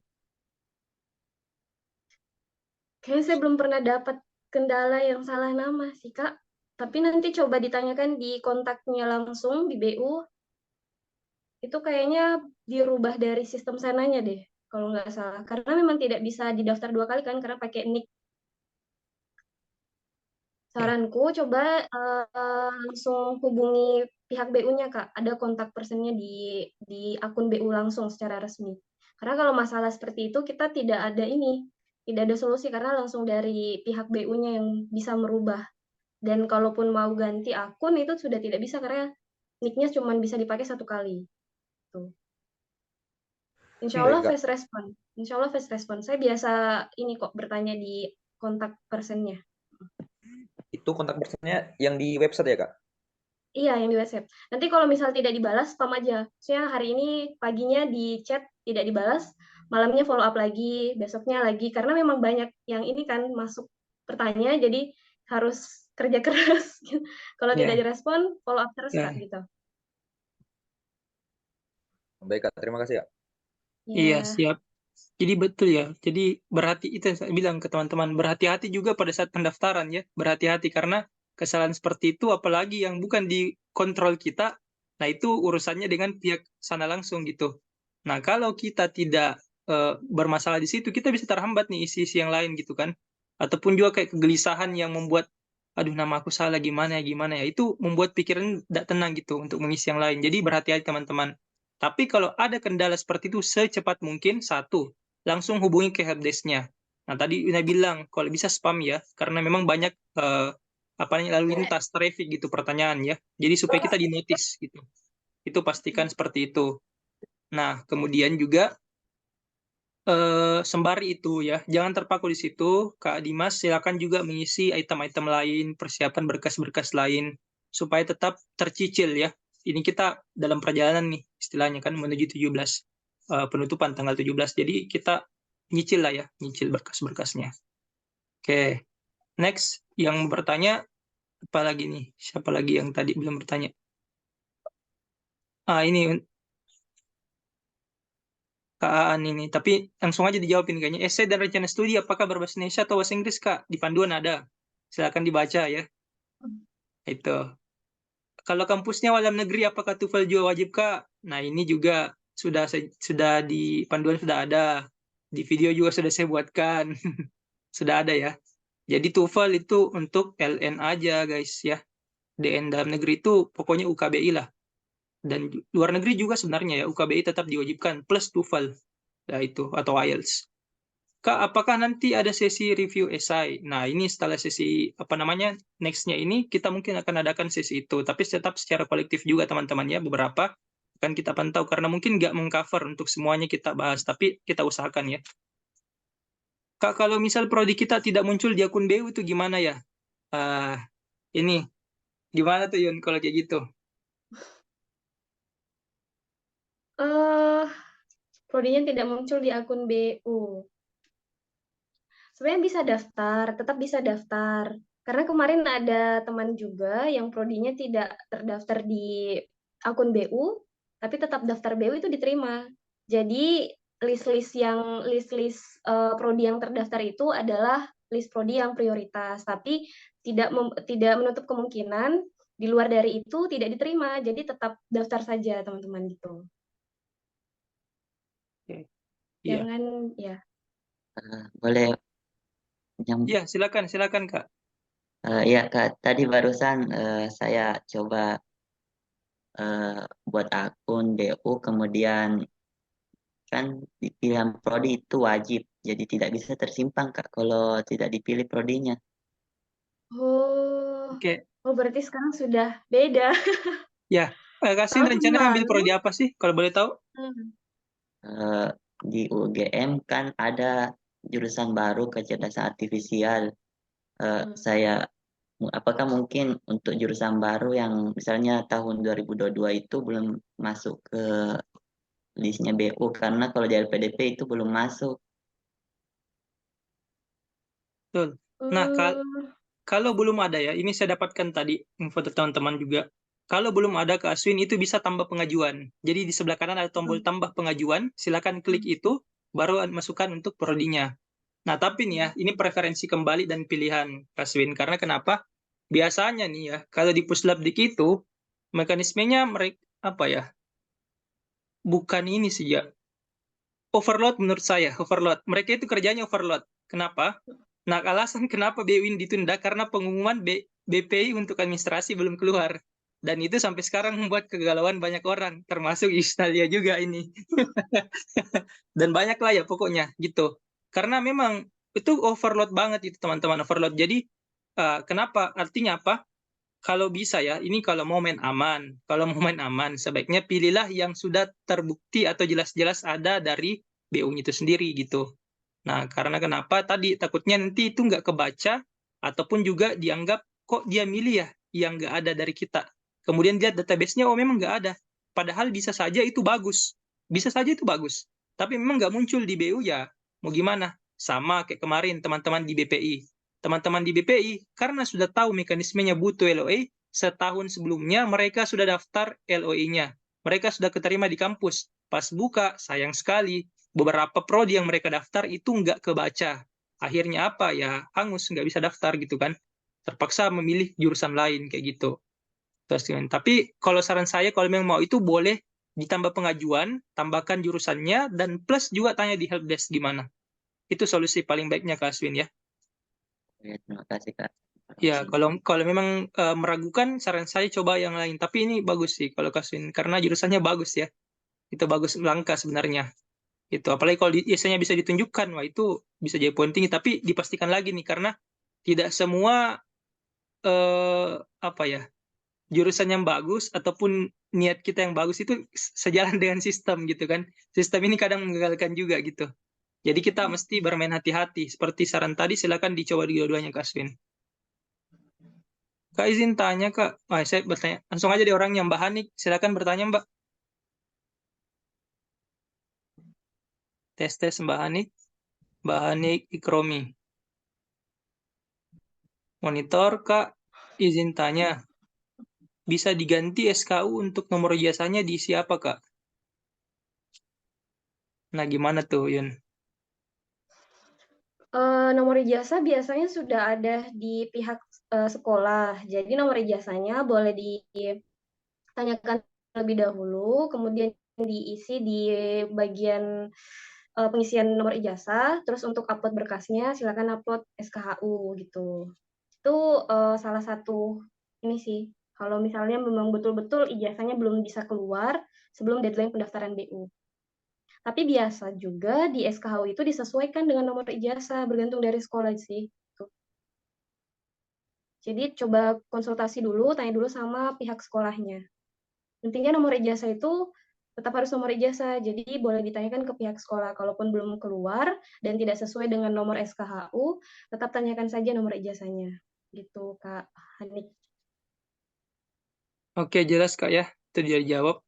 Kayaknya saya belum pernah dapat kendala yang salah nama sih, Kak. Tapi nanti coba ditanyakan di kontaknya langsung di BU, itu kayaknya dirubah dari sistem sananya deh, kalau nggak salah. Karena memang tidak bisa didaftar 2 kali kan, karena pakai NIK. Ya. Saranku coba langsung hubungi pihak BU-nya, Kak. Ada kontak personnya di akun BU langsung secara resmi. Karena kalau masalah seperti itu kita tidak ada solusi karena langsung dari pihak BU-nya yang bisa merubah. Dan kalaupun mau ganti akun itu sudah tidak bisa karena nick-nya cuma bisa dipakai 1 kali. Tuh. Insya Baik, Allah Kak. fast respon. Insya Allah fast respon. Saya biasa ini kok bertanya di kontak personnya. Itu kontak personnya yang di website ya, Kak? Iya, yang di WhatsApp. Nanti kalau misal tidak dibalas, spam aja. Maksudnya hari ini paginya di chat tidak dibalas, malamnya follow up lagi, besoknya lagi. Karena memang banyak yang ini kan masuk pertanyaan, jadi harus kerja keras. Kalau tidak Ya, direspon, follow up terus, Kak, ya. gitu. Baik, Kak. Terima kasih, Kak. Iya, Ya, siap. Jadi betul ya. Jadi itu yang saya bilang ke teman-teman, berhati-hati juga pada saat pendaftaran ya. Berhati-hati karena kesalahan seperti itu apalagi yang bukan di kontrol kita, nah itu urusannya dengan pihak sana langsung gitu. Nah, kalau kita tidak bermasalah di situ, kita bisa terhambat nih isi-isi yang lain gitu kan. Ataupun juga kayak kegelisahan yang membuat aduh nama aku salah gimana ya. Itu membuat pikiran tidak tenang gitu untuk mengisi yang lain. Jadi berhati-hati teman-teman. Tapi kalau ada kendala seperti itu secepat mungkin satu langsung hubungi ke helpdesk-nya. Nah, tadi Una bilang kalau bisa spam ya, karena memang banyak apa namanya lalu lintas traffic gitu pertanyaan ya. Jadi supaya kita di notice gitu. Itu pastikan seperti itu. Nah, kemudian juga sembari itu ya, jangan terpaku di situ. Kak Dimas silakan juga mengisi item-item lain, persiapan berkas-berkas lain supaya tetap tercicil ya. Ini kita dalam perjalanan nih istilahnya kan menuju 17 penutupan tanggal 17. Jadi kita nyicil lah ya, nyicil berkas-berkasnya. Oke, next yang bertanya apa lagi nih? Siapa lagi yang tadi belum bertanya? Ini Kak Aan ini, tapi langsung aja dijawabin kayaknya. Esai dan rencana studi apakah berbasis Indonesia atau bahasa Inggris, Kak? Di panduan ada. Silakan dibaca ya. Itu. Kalau kampusnya dalam negeri apakah TOEFL juga wajib, Kak? Nah, ini juga sudah di panduan sudah ada. Di video juga sudah saya buatkan. Sudah ada ya. Jadi TOEFL itu untuk LN aja, guys ya. DN dalam negeri itu pokoknya UKBI lah. Dan luar negeri juga sebenarnya ya, UKBI tetap diwajibkan plus TOEFL. Nah, itu atau IELTS. Kak, apakah nanti ada sesi review esai? Nah, ini setelah sesi next-nya ini kita mungkin akan adakan sesi itu, tapi tetap secara kolektif juga teman-teman ya, beberapa akan kita pantau karena mungkin nggak mengcover untuk semuanya kita bahas, tapi kita usahakan ya. Kak, kalau misal prodi kita tidak muncul di akun BU itu gimana ya? Ini gimana tuh Yun kalau kayak gitu? Prodinya tidak muncul di akun BU. Sebenarnya bisa daftar, tetap bisa daftar. Karena kemarin ada teman juga yang prodinya tidak terdaftar di akun BU, tapi tetap daftar BU itu diterima. Jadi list-list prodi yang terdaftar itu adalah list prodi yang prioritas, tapi tidak menutup kemungkinan di luar dari itu tidak diterima. Jadi tetap daftar saja teman-teman gitu. Iya. Jangan ya. Boleh Iya, silakan Kak. ya Kak, tadi barusan saya coba buat akun BU, kemudian kan di pilihan prodi itu wajib, jadi tidak bisa tersimpan Kak kalau tidak dipilih prodinya. Oke. Berarti sekarang sudah beda. Ya, Kasih Tahun rencana ambil lalu. prodi apa sih kalau boleh tahu? Di UGM kan ada jurusan baru kecerdasan artifisial. Apakah mungkin untuk jurusan baru yang misalnya tahun 2022 itu belum masuk ke listnya BU, karena kalau di LPDP itu belum masuk. Betul. Nah, kalau belum ada ya, ini saya dapatkan tadi info dari teman-teman juga. Kalau belum ada ke Aswin itu bisa tambah pengajuan. Jadi di sebelah kanan ada tombol tambah pengajuan, silakan klik itu, baru masukkan untuk prodinya. Nah, tapi nih ya, ini preferensi kembali dan pilihan Aswin. Karena kenapa? Biasanya nih ya, kalau di Puslabdik itu mekanismenya mereka bukan ini sih ya. Overload menurut saya, overload. Mereka itu kerjanya overload. Kenapa? Nah, alasan kenapa BUIN ditunda karena pengumuman BPI untuk administrasi belum keluar. Dan itu sampai sekarang membuat kegalauan banyak orang, termasuk Istalia juga ini. Dan banyak lah ya pokoknya gitu. Karena memang itu overload banget itu teman-teman, overload. Jadi kenapa? Artinya apa? Kalau bisa ya, ini kalau mau main aman. Kalau mau main aman, sebaiknya pilihlah yang sudah terbukti atau jelas-jelas ada dari BU-nya itu sendiri gitu. Nah, karena kenapa? Tadi takutnya nanti itu nggak kebaca, ataupun juga dianggap, kok dia milih ya yang nggak ada dari kita. Kemudian lihat database-nya, oh memang nggak ada. Padahal bisa saja itu bagus. Bisa saja itu bagus. Tapi memang nggak muncul di BU ya, mau gimana? Sama kayak kemarin teman-teman di BPI. Teman-teman di BPI, karena sudah tahu mekanismenya butuh LOE, setahun sebelumnya mereka sudah daftar LOE-nya. Mereka sudah keterima di kampus. Pas buka, sayang sekali, beberapa prodi yang mereka daftar itu nggak kebaca. Akhirnya apa ya, hangus, nggak bisa daftar gitu kan. Terpaksa memilih jurusan lain kayak gitu. Terus, tapi kalau saran saya, kalau memang mau itu boleh ditambah pengajuan, tambahkan jurusannya, dan plus juga tanya di helpdesk gimana. Itu solusi paling baiknya Kak Aswin ya. Ya, terima kasih Kak. Ya, kalau memang meragukan, saran saya coba yang lain. Tapi ini bagus sih kalau Kak Aswin, karena jurusannya bagus ya. Itu bagus langka sebenarnya. Itu apalagi kalau biasanya bisa ditunjukkan, wah itu bisa jadi poin tinggi. Tapi dipastikan lagi nih, karena tidak semua jurusan yang bagus ataupun niat kita yang bagus itu sejalan dengan sistem gitu kan. Sistem ini kadang menggagalkan juga gitu. Jadi kita mesti bermain hati-hati. Seperti saran tadi, silakan dicoba dua-duanya Kak Aswin. Kak izin tanya Kak. Saya bertanya langsung aja di orangnya, Mbak Hanik. Silakan bertanya Mbak. Tes Mbak Hanik. Mbak Hanik Ikromi. Monitor, Kak. Izin tanya. Bisa diganti SKU untuk nomor ijazahnya diisi apa, Kak? Nah, gimana tuh, Yun? Nomor ijazah biasanya sudah ada di pihak sekolah. Jadi nomor ijazahnya boleh ditanyakan terlebih dahulu, kemudian diisi di bagian pengisian nomor ijazah. Terus untuk upload berkasnya silakan upload SKHU gitu. Itu salah satu ini sih. Kalau misalnya memang betul-betul ijazahnya belum bisa keluar sebelum deadline pendaftaran BU. Tapi biasa juga di SKHU itu disesuaikan dengan nomor ijazah, bergantung dari sekolah sih. Jadi coba konsultasi dulu, tanya dulu sama pihak sekolahnya. Intinya nomor ijazah itu tetap harus nomor ijazah, jadi boleh ditanyakan ke pihak sekolah. Kalaupun belum keluar dan tidak sesuai dengan nomor SKHU, tetap tanyakan saja nomor ijazahnya. Gitu, Kak Hanik. Oke, jelas, Kak, ya. Itu dia jawab.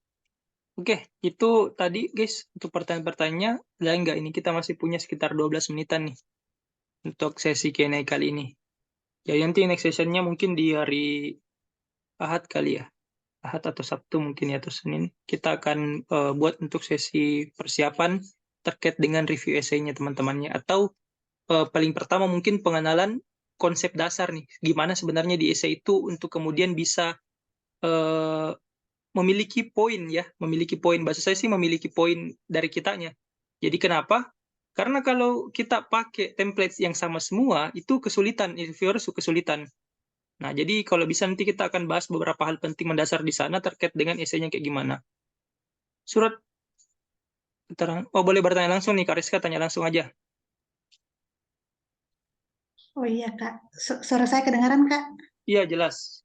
Oke, itu tadi, guys, untuk pertanyaan-pertanyaannya. Dan enggak, ini kita masih punya sekitar 12 menitan nih untuk sesi Q&A kali ini. Ya, nanti next session-nya mungkin di hari Ahad kali ya. Ahad atau Sabtu mungkin ya, atau Senin. Kita akan buat untuk sesi persiapan terkait dengan review esainya teman-temannya. Atau paling pertama mungkin pengenalan konsep dasar nih. Gimana sebenarnya di esai itu untuk kemudian bisa eh, memiliki poin ya. Memiliki poin. Bahasa saya sih memiliki poin dari kitanya. Jadi kenapa? Karena kalau kita pakai template yang sama semua, itu kesulitan. Reviewer kesulitan. Nah, jadi kalau bisa nanti kita akan bahas beberapa hal penting mendasar di sana terkait dengan esainya kayak gimana. Surat keterangan. Oh, boleh bertanya langsung nih, Kak Rizka, tanya langsung aja. Oh iya Kak, suara saya kedengaran Kak? Iya, jelas.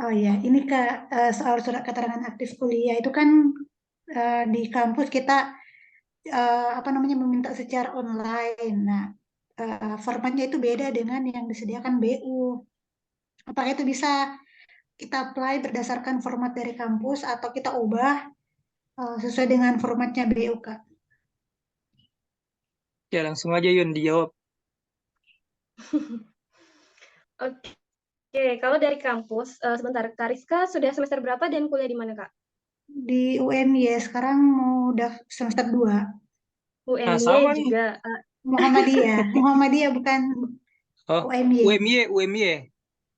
Oh iya, ini Kak, soal surat keterangan aktif kuliah itu kan di kampus kita apa namanya meminta secara online. Nah, formatnya itu beda dengan yang disediakan BU. Apakah itu bisa kita apply berdasarkan format dari kampus atau kita ubah sesuai dengan formatnya BU Kak? Ya, langsung aja Yun dijawab. Oke, kalau dari kampus, sebentar, Kak Rizka sudah semester berapa dan kuliah di mana, Kak? Di UMY sekarang mau udah semester 2. Nah, UMY sama nih. juga. Muhammadiyah. Muhammadiyah bukan Oh, UMY. UMY.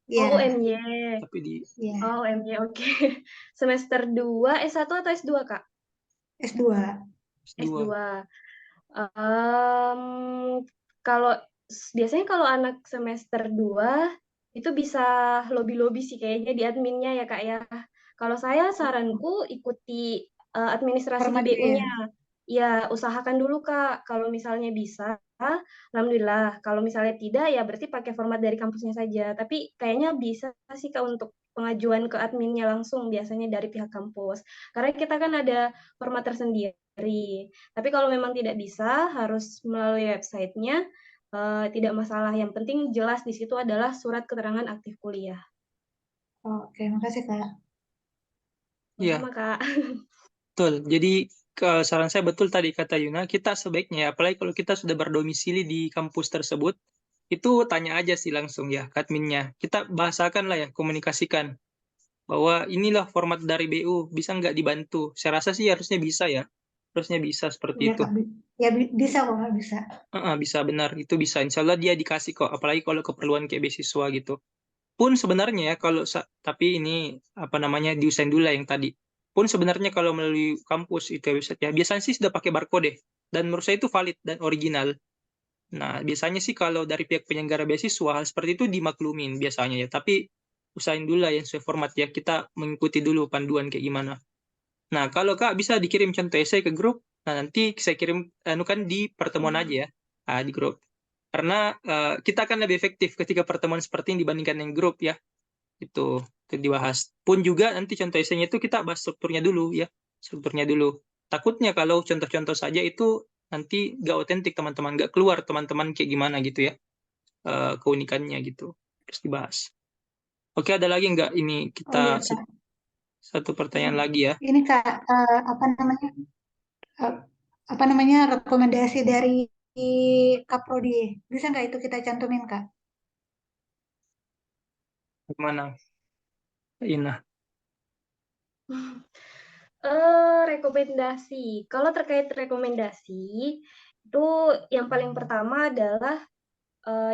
Iya, Oh, UMY. Tapi di iya. Oh, UMY, oke. Semester 2, S1 atau S2, Kak? S2. S2. S2. Em, kalau biasanya kalau anak semester 2 itu bisa lobby-lobby sih kayaknya di adminnya ya, Kak ya. Kalau saya saranku ikuti administrasi di Format itu ya. BU-nya. Ya, usahakan dulu, Kak. Kalau misalnya bisa, alhamdulillah. Kalau misalnya tidak, ya berarti pakai format dari kampusnya saja. Tapi kayaknya bisa sih, Kak, untuk pengajuan ke adminnya langsung biasanya dari pihak kampus. Karena kita kan ada format tersendiri. Tapi kalau memang tidak bisa, harus melalui websitenya, tidak masalah. Yang penting jelas di situ adalah surat keterangan aktif kuliah. Oke, makasih Kak. Iya, Sama, Kak. betul. Jadi saran saya betul tadi kata Yuna, kita sebaiknya, apalagi kalau kita sudah berdomisili di kampus tersebut, itu tanya aja sih langsung ya ke adminnya. Kita bahasakan lah ya, komunikasikan bahwa inilah format dari BU, bisa nggak dibantu? Saya rasa sih harusnya bisa ya. Harusnya bisa seperti Iya itu. Kak, ya bisa kok Kak, bisa. Bisa benar, itu bisa. Insya Allah dia dikasih kok, apalagi kalau keperluan kayak beasiswa gitu. Pun sebenarnya ya kalau tapi ini apa namanya diusahain dulu lah yang tadi. Pun sebenarnya kalau melalui kampus itu website ya biasanya sih sudah pakai barcode deh. Dan menurut saya itu valid dan original. Nah, biasanya sih kalau dari pihak penyelenggara beasiswa hal seperti itu dimaklumin biasanya ya. Tapi usahain dulu lah yang sesuai format ya. Kita mengikuti dulu panduan kayak gimana. Nah, kalau Kak bisa dikirim contoh essay ke grup, nah nanti saya kirim kan di pertemuan aja ya, di grup. Karena kita akan lebih efektif ketika pertemuan seperti ini dibandingkan yang grup ya. Itu dibahas. Pun juga nanti contoh essaynya itu kita bahas strukturnya dulu ya. Strukturnya dulu. Takutnya kalau contoh-contoh saja itu nanti nggak otentik teman-teman, nggak keluar teman-teman kayak gimana gitu ya. Keunikannya gitu. Terus dibahas. Oke, ada lagi nggak ini kita Oh iya Kak. satu pertanyaan lagi ya. Ini Kak, apa namanya? Apa namanya rekomendasi dari Kaprodi. Bisa nggak itu kita cantumin, Kak? Gimana, Ina? Rekomendasi. Kalau terkait rekomendasi, itu yang paling pertama adalah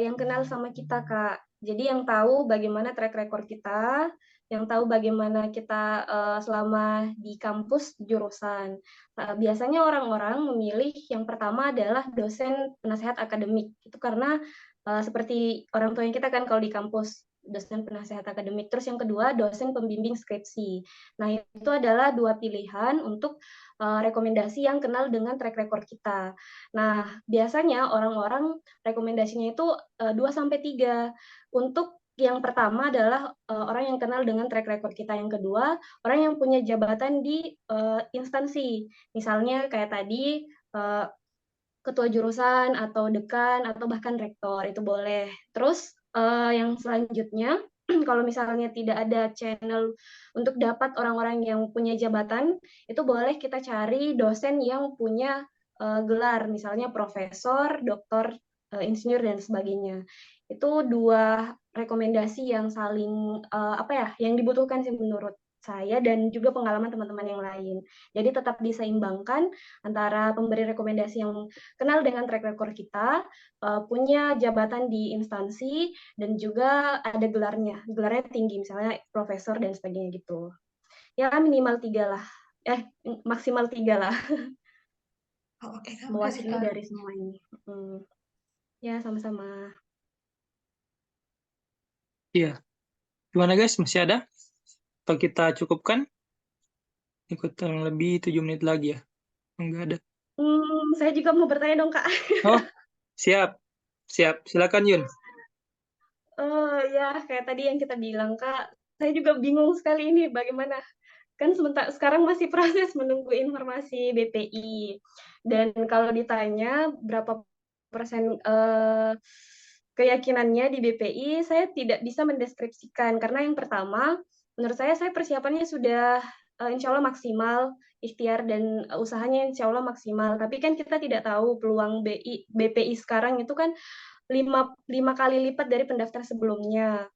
yang kenal sama kita, Kak. Jadi yang tahu bagaimana track record kita, yang tahu bagaimana kita selama di kampus jurusan. Biasanya orang-orang memilih yang pertama adalah dosen penasehat akademik. Itu karena seperti orang tuanya kita kan kalau di kampus dosen penasehat akademik. Terus yang kedua dosen pembimbing skripsi. Nah, itu adalah dua pilihan untuk rekomendasi yang kenal dengan track record kita. Nah, biasanya orang-orang rekomendasinya itu 2-3. Untuk yang pertama adalah orang yang kenal dengan track record kita. Yang kedua, orang yang punya jabatan di instansi. Misalnya kayak tadi ketua jurusan atau dekan atau bahkan rektor itu boleh. Terus yang selanjutnya kalau misalnya tidak ada channel untuk dapat orang-orang yang punya jabatan, itu boleh kita cari dosen yang punya gelar, misalnya profesor, doktor, insinyur dan sebagainya. Itu dua rekomendasi yang saling yang dibutuhkan sih menurut saya dan juga pengalaman teman-teman yang lain. Jadi tetap diseimbangkan antara pemberi rekomendasi yang kenal dengan track record kita, punya jabatan di instansi, dan juga ada gelarnya tinggi, misalnya profesor dan sebagainya gitu. Ya minimal 3 lah, maksimal 3 lah. Oh, oke, Kak. Makasih, Mewakili Kak. dari semua ini. Ya, sama-sama. Iya. Gimana guys, masih ada? Atau kita cukupkan? Ikut kurang lebih 7 menit lagi ya? Enggak ada. Saya juga mau bertanya dong, Kak. Oh, siap. Siap. Silakan Yun. Ya, kayak tadi yang kita bilang, Kak. Saya juga bingung sekali ini bagaimana. Kan sekarang masih proses menunggu informasi BPI. Dan kalau ditanya berapa persen keyakinannya di BPI, saya tidak bisa mendeskripsikan. Karena yang pertama, menurut saya persiapannya sudah insya Allah maksimal, ikhtiar dan usahanya insya Allah maksimal. Tapi kan kita tidak tahu peluang BPI sekarang itu kan 5 kali lipat dari pendaftar sebelumnya.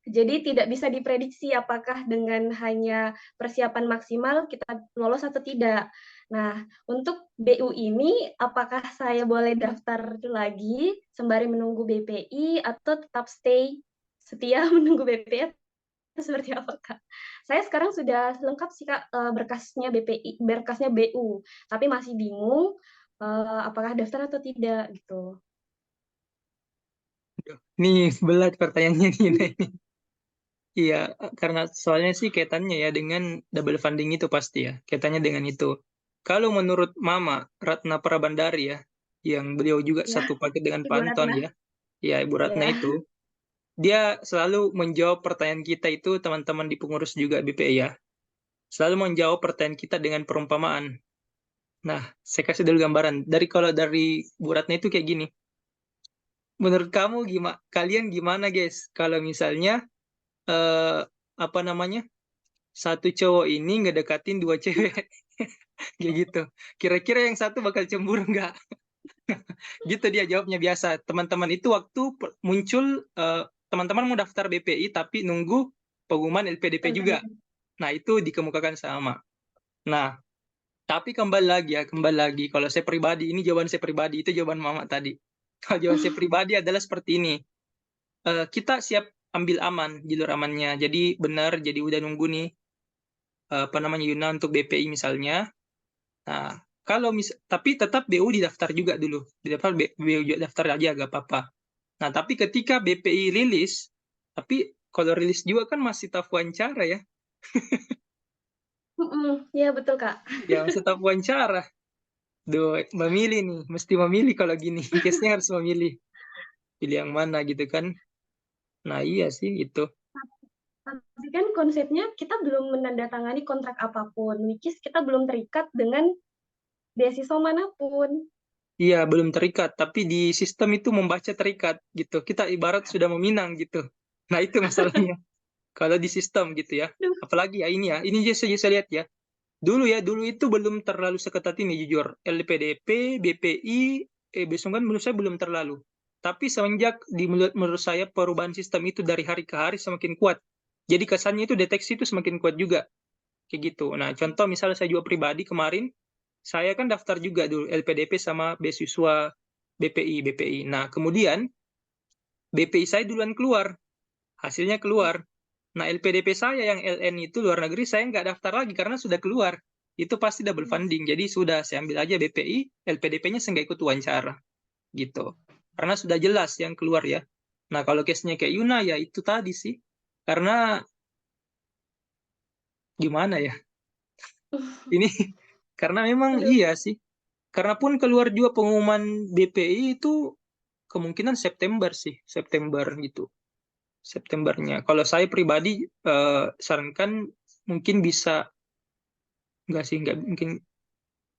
Jadi tidak bisa diprediksi apakah dengan hanya persiapan maksimal kita lolos atau tidak. Nah, untuk BU ini apakah saya boleh daftar lagi sembari menunggu BPI atau tetap stay setia menunggu BPI atau seperti apa, Kak? Saya sekarang sudah lengkap sih, Kak, berkasnya BPI, berkasnya BU, tapi masih bingung apakah daftar atau tidak gitu. Nih, berat pertanyaannya nih. Iya, karena soalnya sih kaitannya ya dengan double funding itu pasti ya. Kaitannya dengan itu. Kalau menurut Mama, Ratna Prabandari ya, yang beliau juga Ya, satu paket dengan Ibu Pak Anton Ratna. ya. Ya, Ibu Ratna Ya. itu. Dia selalu menjawab pertanyaan kita itu, teman-teman di pengurus juga BPI ya. Selalu menjawab pertanyaan kita dengan perumpamaan. Nah, saya kasih dulu gambaran. Kalau dari Bu Ratna itu kayak gini. Menurut kamu kalian gimana guys? Kalau misalnya apa namanya? Satu cowok ini ngedekatin dua cewek. Kayak gitu. Kira-kira yang satu bakal cemburu nggak? Gitu dia jawabnya biasa. Teman-teman itu waktu muncul teman-teman mau daftar BPI tapi nunggu pengumuman LPDP juga. Nah, itu dikemukakan sama. Nah, tapi kembali lagi. Kalau saya pribadi, ini jawaban saya pribadi, itu jawaban Mama tadi. Kalau jawaban saya pribadi adalah seperti ini. Kita siap ambil aman, jalur amannya. Jadi benar, jadi udah nunggu nih Yuna untuk BPI misalnya. Nah, tapi tetap BU didaftar juga dulu. BU daftar aja gak apa-apa. Nah, tapi ketika BPI rilis, tapi kalau rilis juga kan masih tahap wawancara ya. Ya betul, Kak. Ya, masih tahap wawancara. Memilih nih, mesti memilih kalau gini. Case-nya harus memilih. Pilih yang mana gitu kan. Nah, iya sih itu. Tapi kan konsepnya kita belum menandatangani kontrak apapun, which is kita belum terikat dengan beasiswa manapun. Iya, belum terikat, tapi di sistem itu membaca terikat gitu. Kita ibarat sudah meminang gitu. Nah, itu masalahnya. Kalau di sistem gitu ya. Apalagi ya ini saya lihat ya. Dulu itu belum terlalu seketat ini jujur. LPDP, BPI, besok kan menurut saya belum terlalu. Tapi semenjak menurut saya perubahan sistem itu dari hari ke hari semakin kuat. Jadi kesannya itu deteksi itu semakin kuat juga. Kayak gitu. Nah, contoh misalnya saya juga pribadi kemarin, saya kan daftar juga dulu LPDP sama beasiswa BPI. Nah, kemudian BPI saya duluan keluar. Hasilnya keluar. Nah, LPDP saya yang LN itu luar negeri, saya nggak daftar lagi karena sudah keluar. Itu pasti double funding. Jadi sudah saya ambil aja BPI, LPDP-nya saya nggak ikut wawancara. Gitu. Karena sudah jelas yang keluar ya. Nah, kalau case-nya kayak Yuna, ya itu tadi sih. Karena gimana ya? Ini karena memang Aduh, iya sih. Karena pun keluar juga pengumuman BPI itu kemungkinan September sih. September gitu. Septembernya. Kalau saya pribadi sarankan mungkin bisa, enggak sih, enggak mungkin.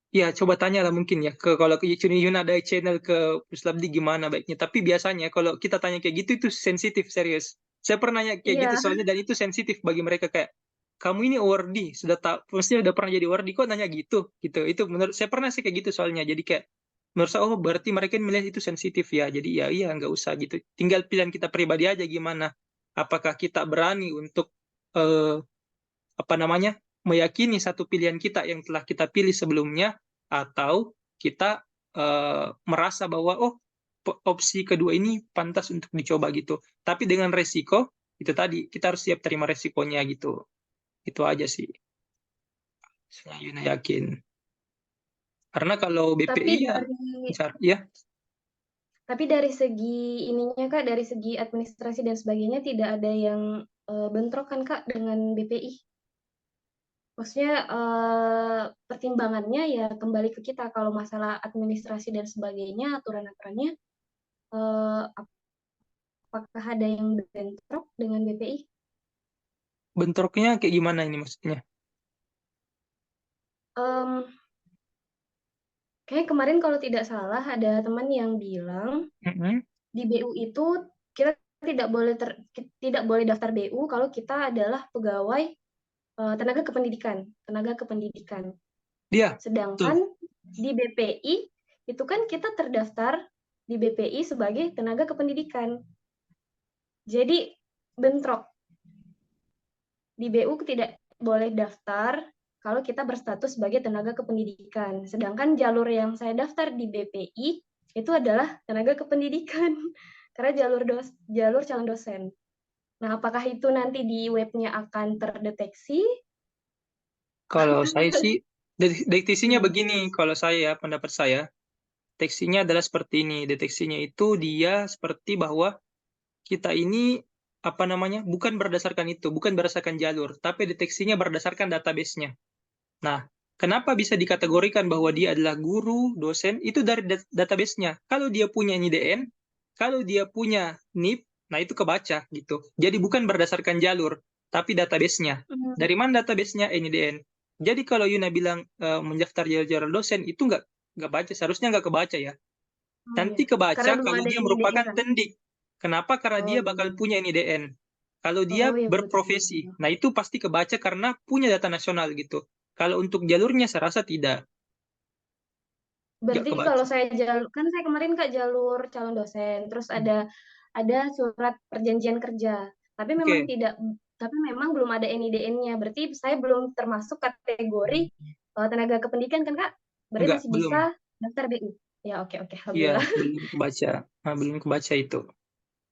Ya, coba tanya lah mungkin ya ke kalau ke Yun ada channel ke Puslabdi gimana baiknya. Tapi biasanya kalau kita tanya kayak gitu itu sensitif serius. Saya pernah nanya kayak gitu iya, soalnya dan itu sensitif bagi mereka kayak kamu ini awardee sudah tahu pasti udah pernah jadi awardee kok nanya gitu gitu. Itu menurut saya pernah sih kayak gitu soalnya. Jadi kayak menurut saya oh berarti mereka melihat itu sensitif ya. Jadi ya iya nggak usah gitu. Tinggal pilihan kita pribadi aja gimana. Apakah kita berani untuk apa namanya meyakini satu pilihan kita yang telah kita pilih sebelumnya atau kita merasa bahwa oh opsi kedua ini pantas untuk dicoba gitu. Tapi dengan resiko itu tadi kita harus siap terima resikonya gitu. Itu aja sih. Saya Yuna yakin. Karena kalau tapi BPI ya, dari ya tapi dari segi ininya Kak, dari segi administrasi dan sebagainya tidak ada yang bentrok kan Kak dengan BPI. Maksudnya pertimbangannya ya kembali ke kita kalau masalah administrasi dan sebagainya, aturan-aturannya apakah ada yang bentrok dengan BPI? bentroknya kayak gimana ini maksudnya? Em, Kayak kemarin kalau tidak salah ada teman yang bilang Mm-mm. di BU itu kita tidak boleh daftar BU kalau kita adalah pegawai tenaga kependidikan. Dia, Sedangkan tuh. di BPI itu kan kita terdaftar di BPI sebagai tenaga kependidikan. Jadi bentrok. Di BU tidak boleh daftar kalau kita berstatus sebagai tenaga kependidikan. Sedangkan jalur yang saya daftar di BPI itu adalah tenaga kependidikan karena jalur calon dosen. Nah, apakah itu nanti di webnya akan terdeteksi? Kalau saya sih deteksinya Hmm. begini, kalau saya pendapat saya deteksinya adalah seperti ini. Deteksinya itu dia seperti bahwa kita ini apa namanya bukan berdasarkan itu, bukan berdasarkan jalur, tapi deteksinya berdasarkan database-nya. Nah, kenapa bisa dikategorikan bahwa dia adalah guru, dosen, itu dari database-nya. Kalau dia punya NIDN, kalau dia punya NIP, nah itu kebaca gitu. Jadi bukan berdasarkan jalur, tapi database-nya. Dari mana database-nya? NIDN. Jadi kalau Yuna bilang mendaftar jalur dosen, itu nggak baca, seharusnya nggak kebaca ya. Nanti Iya. Karena kebaca belum kalau ada dia NIDN merupakan kan? tendik. Kenapa? Karena Oh dia iya. bakal punya NIDN. Kalau dia Oh iya berprofesi. betul. Nah, itu pasti kebaca karena punya data nasional gitu. Kalau untuk jalurnya saya rasa tidak. Nggak Berarti kebaca. kalau saya kan saya kemarin Kak jalur calon dosen, terus ada surat perjanjian kerja. Oke. Tapi memang belum ada NIDN-nya. Berarti saya belum termasuk kategori tenaga kependidikan kan Kak? Berarti Enggak, masih belum. bisa daftar BU. Ya oke Iya, alhamdulillah. belum kebaca. Nah, belum kebaca itu.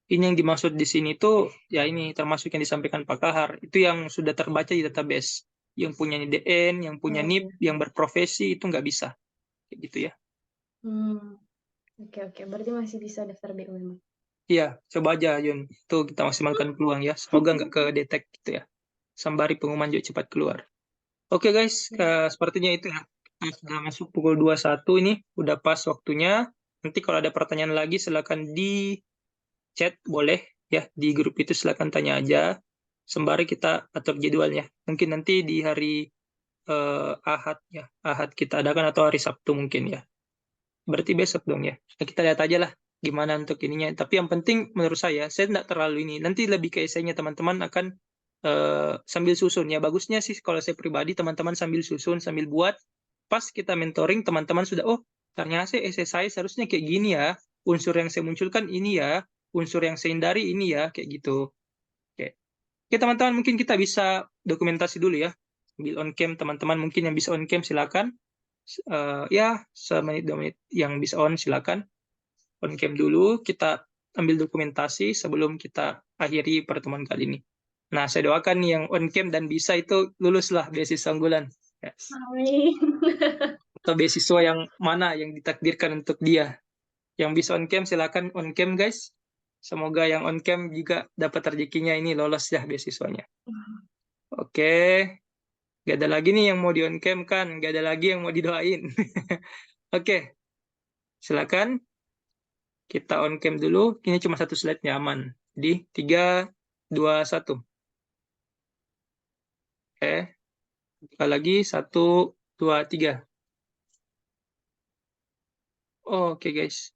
Ini yang dimaksud di sini tuh, ya ini termasuk yang disampaikan Pak Kahar. Itu yang sudah terbaca di database. Yang punya NIDN, yang punya Oh, NIP, iya. yang berprofesi, itu nggak bisa. Kayak gitu ya. Oke. Berarti masih bisa daftar BU memang. Iya, coba aja Yun. Itu kita maksimalkan peluang ya. Semoga nggak ke detect gitu ya. Sembari pengumuman juga cepat keluar. Oke guys, sepertinya itu ya. Kita sudah masuk pukul 21 ini. Udah pas waktunya. Nanti kalau ada pertanyaan lagi silakan di chat boleh ya. Di grup itu silakan tanya aja. Sembari kita atur jadwalnya. Mungkin nanti di hari Ahad ya. Ahad kita adakan atau hari Sabtu mungkin ya. Berarti besok dong ya. Nah, kita lihat aja lah gimana untuk ininya. Tapi yang penting menurut saya tidak terlalu ini. Nanti lebih ke esainya teman-teman akan sambil susun. Ya bagusnya sih kalau saya pribadi teman-teman sambil susun, sambil buat. Pas kita mentoring teman-teman sudah, oh ternyata SSI seharusnya kayak gini ya, unsur yang saya munculkan ini ya, unsur yang saya hindari ini ya, kayak gitu. Oke, teman-teman, mungkin kita bisa dokumentasi dulu ya. Ambil on cam, teman-teman mungkin yang bisa on cam silakan. Ya, semenit 2 menit yang bisa on silakan. On cam dulu, kita ambil dokumentasi sebelum kita akhiri pertemuan kali ini. Nah, saya doakan nih yang on cam dan bisa itu luluslah beasiswa unggulan. Yes. Amin. Atau beasiswa yang mana yang ditakdirkan untuk dia. Yang bisa on cam silakan on cam, guys. Semoga yang on cam juga dapat rezekinya ini lolos ya beasiswanya. Oke, gak ada lagi nih yang mau di on cam kan, gak ada lagi yang mau didoain. Oke, silakan kita on cam dulu. Ini cuma satu slide-nya aman. Jadi 3, 2, 1. Oke, buka lagi 1, 2, 3. Oke guys,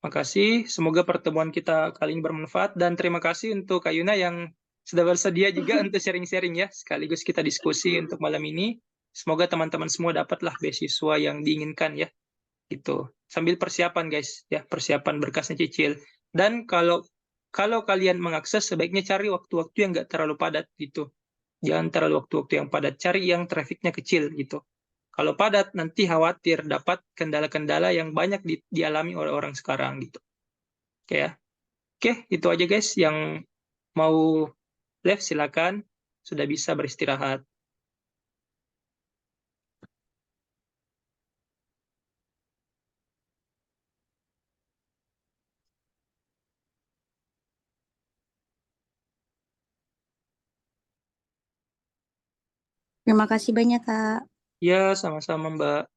makasih. Semoga pertemuan kita kali ini bermanfaat dan terima kasih untuk Kak Yuna yang sudah bersedia juga untuk sharing-sharing ya. Sekaligus kita diskusi untuk malam ini. Semoga teman-teman semua dapatlah beasiswa yang diinginkan ya. Gitu. Sambil persiapan guys, ya, persiapan berkasnya cicil. Dan kalau kalian mengakses sebaiknya cari waktu-waktu yang nggak terlalu padat gitu. Jangan terlalu waktu-waktu yang padat, cari yang trafficnya kecil gitu. Kalau padat nanti khawatir dapat kendala-kendala yang banyak dialami oleh orang sekarang gitu. Oke ya. Oke, itu aja guys yang mau live silakan, sudah bisa beristirahat. Terima kasih banyak, Kak. Ya, sama-sama Mbak.